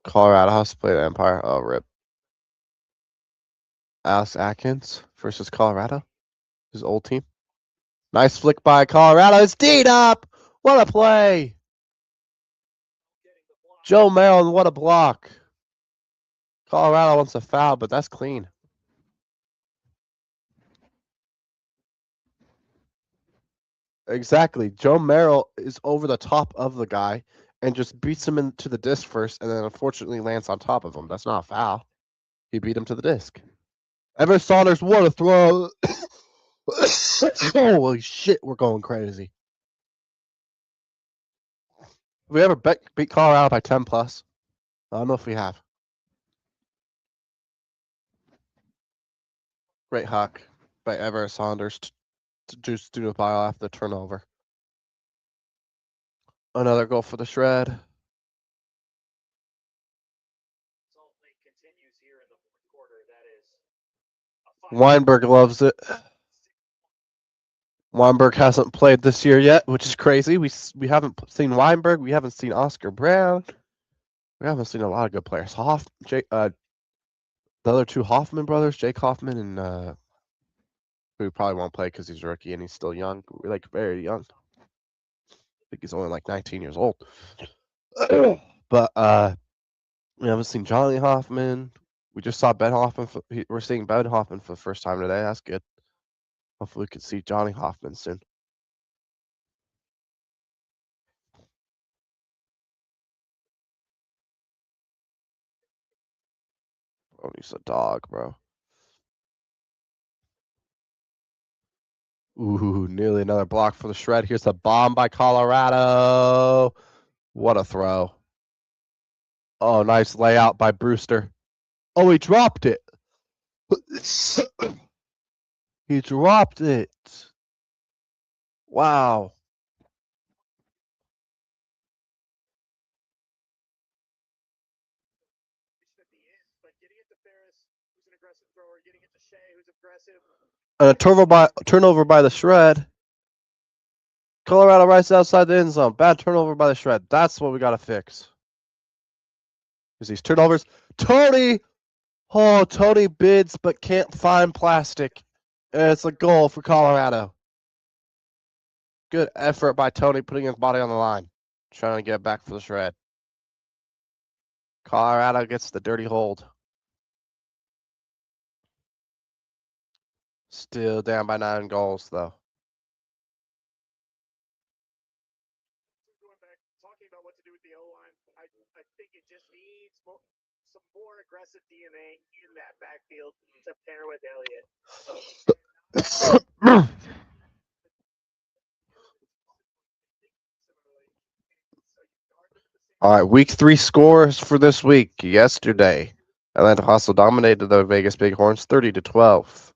Colorado has to play the Empire. Oh, rip. Alex Atkins versus Colorado. His old team. Nice flick by Colorado. It's D'd up. What a play. Joe Maryland, what a block. Colorado wants a foul, but that's clean. Exactly. Joe Merrill is over the top of the guy and just beats him into the disc first, and then unfortunately lands on top of him. That's not a foul. He beat him to the disc. Evan Saunders, what a throw. Holy shit, we're going crazy. Have we ever beat Colorado by 10 plus? I don't know if we have. Great huck by Everett Saunders to just do the ball off the turnover. Another goal for the Shred. Salt Lake continues here in the fourth quarter. That is Weinberg loves it. Weinberg hasn't played this year yet, which is crazy. We haven't seen Weinberg. We haven't seen Oscar Brown. We haven't seen a lot of good players. The other two Hoffman brothers, Jake Hoffman and who probably won't play because he's a rookie and he's still young, like very young. I think he's only like 19 years old. But we haven't seen Johnny Hoffman. We just saw Ben Hoffman. We're seeing Ben Hoffman for the first time today. That's good. Hopefully, we can see Johnny Hoffman soon. Oh, he's a dog, bro. Ooh, nearly another block for the Shred. Here's a bomb by Colorado. What a throw. Oh, nice layout by Brewster. Oh, he dropped it. He dropped it. Wow. at the end, but getting it to Ferris, who's an aggressive thrower, getting it to Shea, who's aggressive. And a turnover by the Shred. Colorado right outside the end zone. Bad turnover by the Shred. That's what we got to fix. Is these turnovers. Tony! Oh, Tony bids but can't find plastic. It's a goal for Colorado. Good effort by Tony putting his body on the line. Trying to get back for the Shred. Colorado gets the dirty hold. Still down by 9 goals, though. Going back, talking about what to do with the O-line, I think it just needs some more aggressive DNA in that backfield to pair with Elliott. All right, week 3 scores for this week. Yesterday, Atlanta Hustle dominated the Vegas Bighorns 30-12.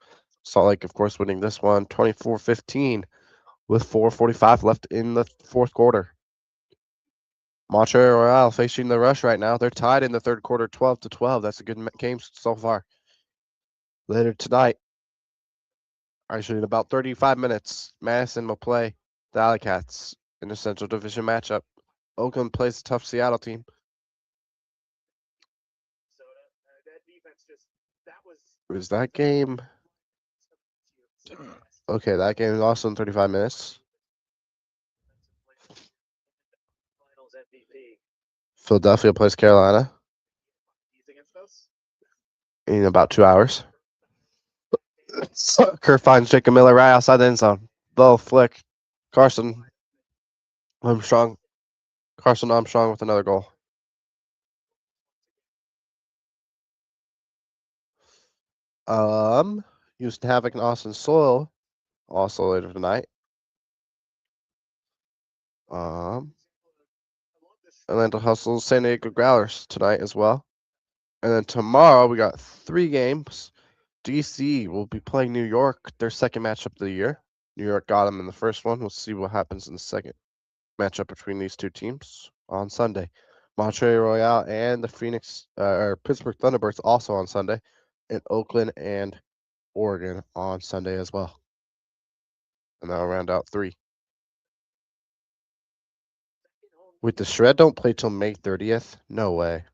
Salt Lake, of course, winning this one 24-15 with 4:45 left in the fourth quarter. Montreal Royale facing the Rush right now. They're tied in the third quarter 12-12. That's a good game so far. Later tonight, actually in about 35 minutes, Madison will play the Alley Cats in the Central Division matchup. Oakland plays a tough Seattle team. So that defense Is that game? Okay, that game is also in 35 minutes. Finals MVP. Philadelphia plays Carolina He's against us. in about 2 hours. Kerr finds Jacob Miller right outside the end zone. Low flick. Carson Armstrong with another goal. Houston Havoc and Austin Soil also later tonight. Atlanta Hustle, San Diego Growlers tonight as well. And then tomorrow we got 3 games. DC will be playing New York, their second matchup of the year. New York got them in the first one. We'll see what happens in the second matchup between these two teams on Sunday. Montreal Royale and the Pittsburgh Thunderbirds also on Sunday. And Oakland and Oregon on Sunday as well. And that'll round out 3. Wait, the Shred don't play till May 30th? No way.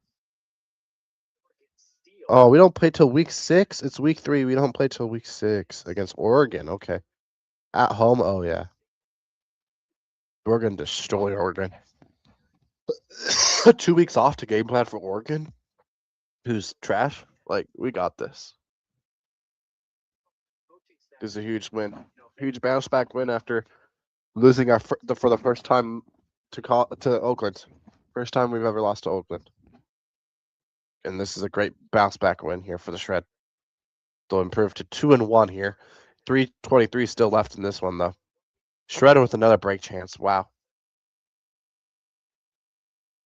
Oh, we don't play till week 6? It's week 3. We don't play till week 6 against Oregon. Okay. At home? Oh, yeah. We're going to destroy Oregon. 2 weeks off to game plan for Oregon, who's trash. Like, we got this. This is a huge win. Huge bounce back win after losing for the first time to Oakland. First time we've ever lost to Oakland. And this is a great bounce back win here for the Shred. They'll improve to 2-1 here. 3:23 still left in this one, though. Shred with another break chance. Wow.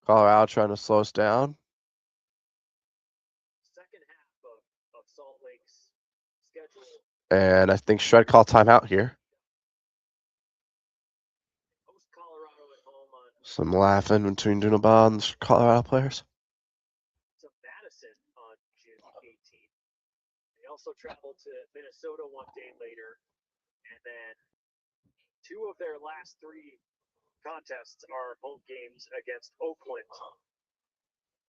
Colorado trying to slow us down. Second half of Salt Lake's schedule. And I think Shred called timeout here. Some laughing between Dunabah and the Colorado players. To Madison on June 18th. They also traveled to Minnesota one day later, and then 2 of their last 3 contests are home games against Oakland,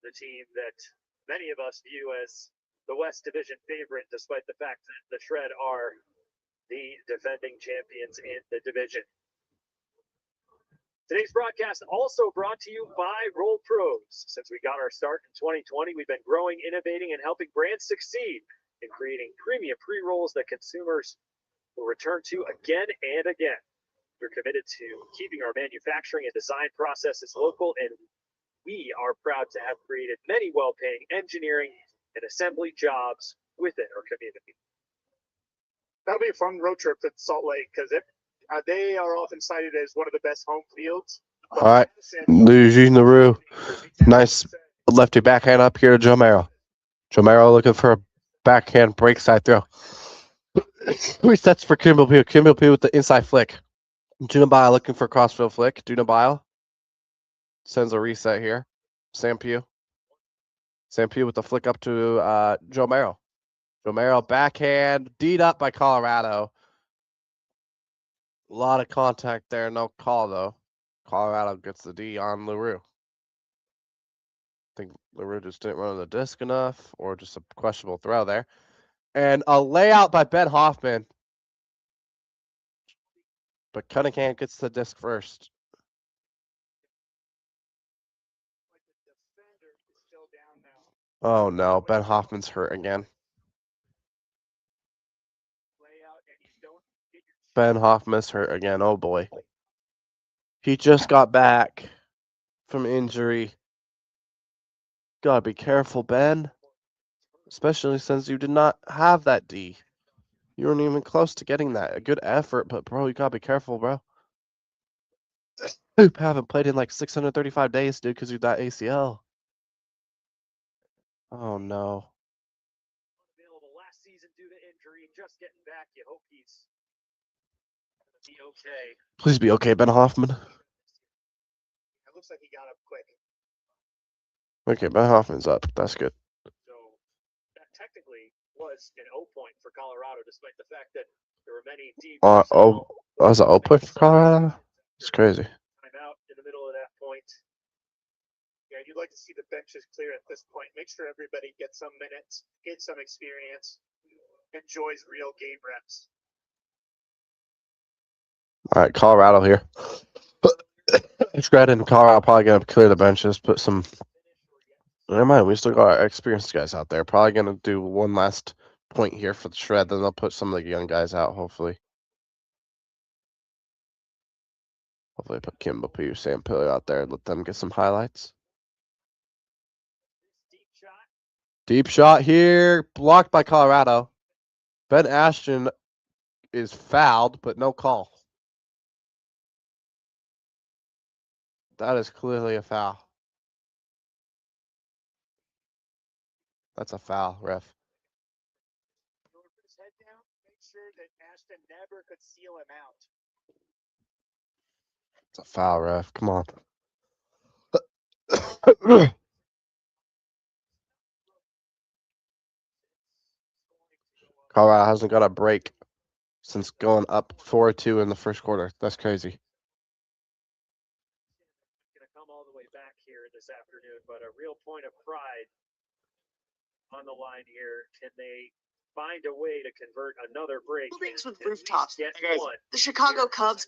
the team that many of us view as the West Division favorite, despite the fact that the Shred are the defending champions in the division. Today's broadcast also brought to you by Roll Pros. Since we got our start in 2020, we've been growing, innovating, and helping brands succeed in creating premium pre-rolls that consumers will return to again and again. We're committed to keeping our manufacturing and design processes local, and we are proud to have created many well-paying engineering and assembly jobs within our community. That'll be a fun road trip to Salt Lake because they are often cited as one of the best home fields. All right, Eugene LaRue. Nice lefty backhand up here to Joe Merrill. Joe Merrill looking for a backhand break side throw. Resets for Kimball P. Kimball P with the inside flick. Dunabile looking for crossfield flick. Dunabile sends a reset here. Sam Pugh. Sam Pugh with the flick up to Joe Merrill. Joe Merrill backhand, D'd up by Colorado. A lot of contact there, no call though. Colorado gets the D on LaRue. I think LaRue just didn't run the disc enough, or just a questionable throw there. And a layout by Ben Hoffman. But Cunningham gets the disc first. Oh no, Ben Hoffman's hurt again. Ben Hoffman's hurt again. Oh boy. He just got back from injury. Gotta be careful, Ben. Especially since you did not have that D. You weren't even close to getting that. A good effort, but bro, you gotta be careful, bro. You haven't played in like 635 days, dude, because you're that ACL. Oh no. Available last season due to injury, just getting back. You hope he's gonna be okay. Please be okay, Ben Hoffman. It looks like he got up quick. Okay, Ben Hoffman's up. That's good. So that technically was an O point for Colorado, despite the fact that there were many deep. Was it O point for Colorado? It's crazy. Time out in the middle of that point. Yeah, you'd like to see the benches clear at this point. Make sure everybody gets some minutes, gets some experience, enjoys real game reps. All right, Colorado here. Shred and Colorado probably gonna clear the benches, put some. Never mind, we still got our experienced guys out there. Probably gonna do one last point here for the Shred, then they'll put some of the young guys out, hopefully. Hopefully put Kimball P. Sam Pilly out there and let them get some highlights. Deep shot here, blocked by Colorado. Ben Ashton is fouled, but no call. That is clearly a foul. That's a foul, ref. His head down, make sure that Ashton never could seal him out. It's a foul, ref. Come on. Colorado hasn't got a break since going up 4-2 in the first quarter. That's crazy. Gonna come all the way back here this afternoon, but a real point of pride on the line here. Can they find a way to convert another break? Buildings with rooftops. Get one. The Chicago Cubs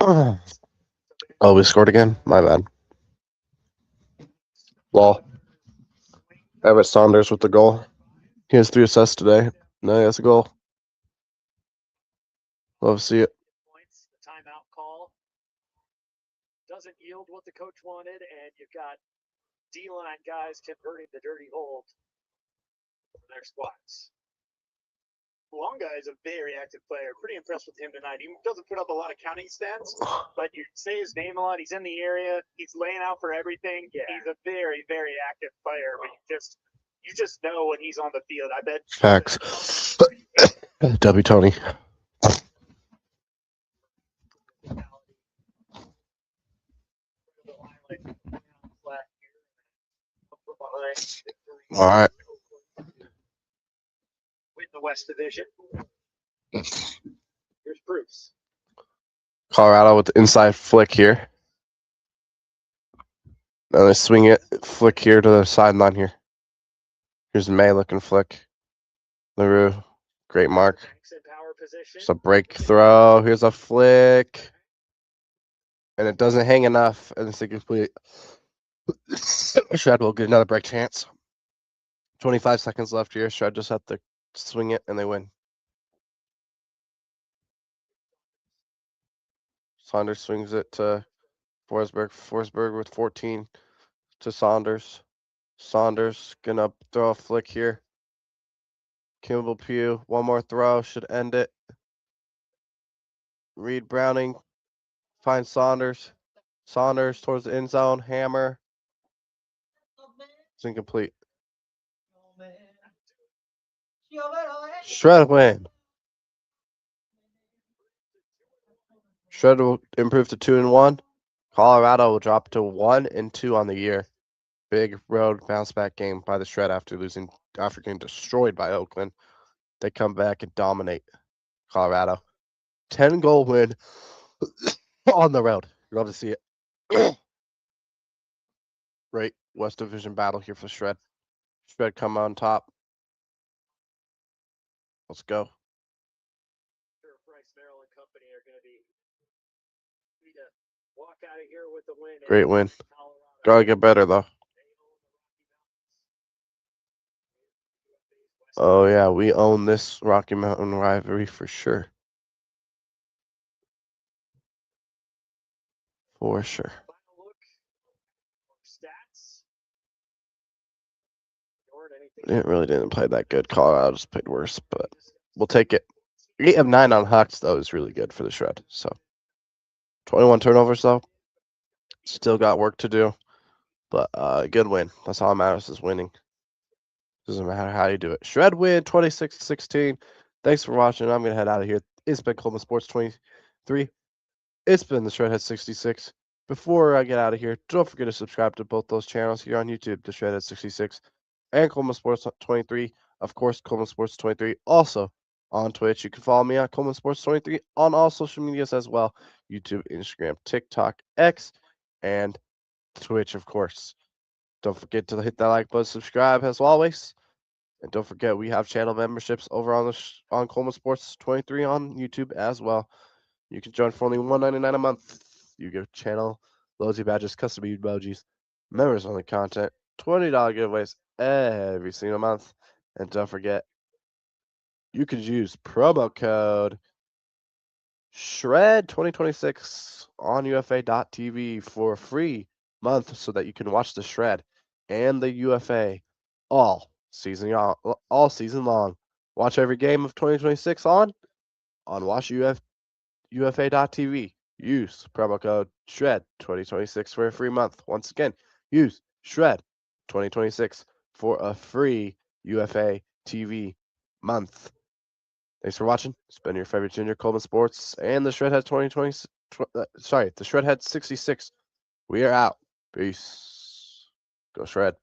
Oh, we scored again? My bad. Lol. Everett Saunders with the goal. He has 3 assists today. No, he has a goal. Love to see it. Points. The timeout call doesn't yield what the coach wanted, and you've got D-line guys converting the dirty hold for their squads. Longa is a very active player. Pretty impressed with him tonight. He doesn't put up a lot of counting stats, but you say his name a lot. He's in the area. He's laying out for everything. Yeah. He's a very, very active player. But you just know when he's on the field. I bet. Facts. W. Tony. All right. Win the West Division. Here's Bruce. Colorado with the inside flick here. Now they swing it, flick here to the sideline here. Here's May looking flick. LaRue, great mark. It's a break throw. Here's a flick. And it doesn't hang enough. And it's a complete. Shred will get another break chance. 25 seconds left here. Shred just have to swing it and they win. Saunders swings it to Forsberg. Forsberg with 14 to Saunders. Saunders gonna throw a flick here. Kimball Pugh, one more throw should end it. Reed Browning finds Saunders. Saunders towards the end zone. Hammer. It's incomplete. Shred win. Shred will improve to 2-1. Colorado will drop to 1-2 on the year. Big road bounce back game by the Shred after getting destroyed by Oakland. They come back and dominate Colorado. 10-goal win on the road. You love to see it. Great West Division battle here for Shred. Shred come on top. Let's go. Bryce Merrill and company are going to be to walk out of here with the win. Great win. Gotta get better though. Oh yeah, we own this Rocky Mountain rivalry for sure. For sure. It really didn't play that good. Colorado just played worse, but we'll take it. 8 of 9 on Hucks, though, is really good for the Shred. So 21 turnovers, though. Still got work to do, but good win. That's all that matters is winning. Doesn't matter how you do it. Shred win 26-16. Thanks for watching. I'm going to head out of here. It's been Coleman Sports 23. It's been the Shredhead 66. Before I get out of here, don't forget to subscribe to both those channels here on YouTube, the Shredhead 66 and Coleman Sports 23. Of course, Coleman Sports 23. Also on Twitch, you can follow me on Coleman Sports 23 on all social medias as well. YouTube, Instagram, TikTok, X, and Twitch, of course. Don't forget to hit that like button, subscribe as always. And don't forget, we have channel memberships over on Coleman Sports 23 on YouTube as well. You can join for only $1.99 a month. You get channel, loyalty badges, custom emojis, members only content, $20 giveaways every single month. And don't forget, you can use promo code SHRED2026 on UFA.tv for a free month so that you can watch the Shred and the UFA all season long. Watch every game of 2026 on Watch UFA.tv. Use promo code SHRED2026 for a free month. Once again, use SHRED2026 for a free UFA TV month. Thanks for watching. It's been your favorite junior Coleman Sports and the Shredhead the Shredhead 66. We are out. Peace. Go Shred.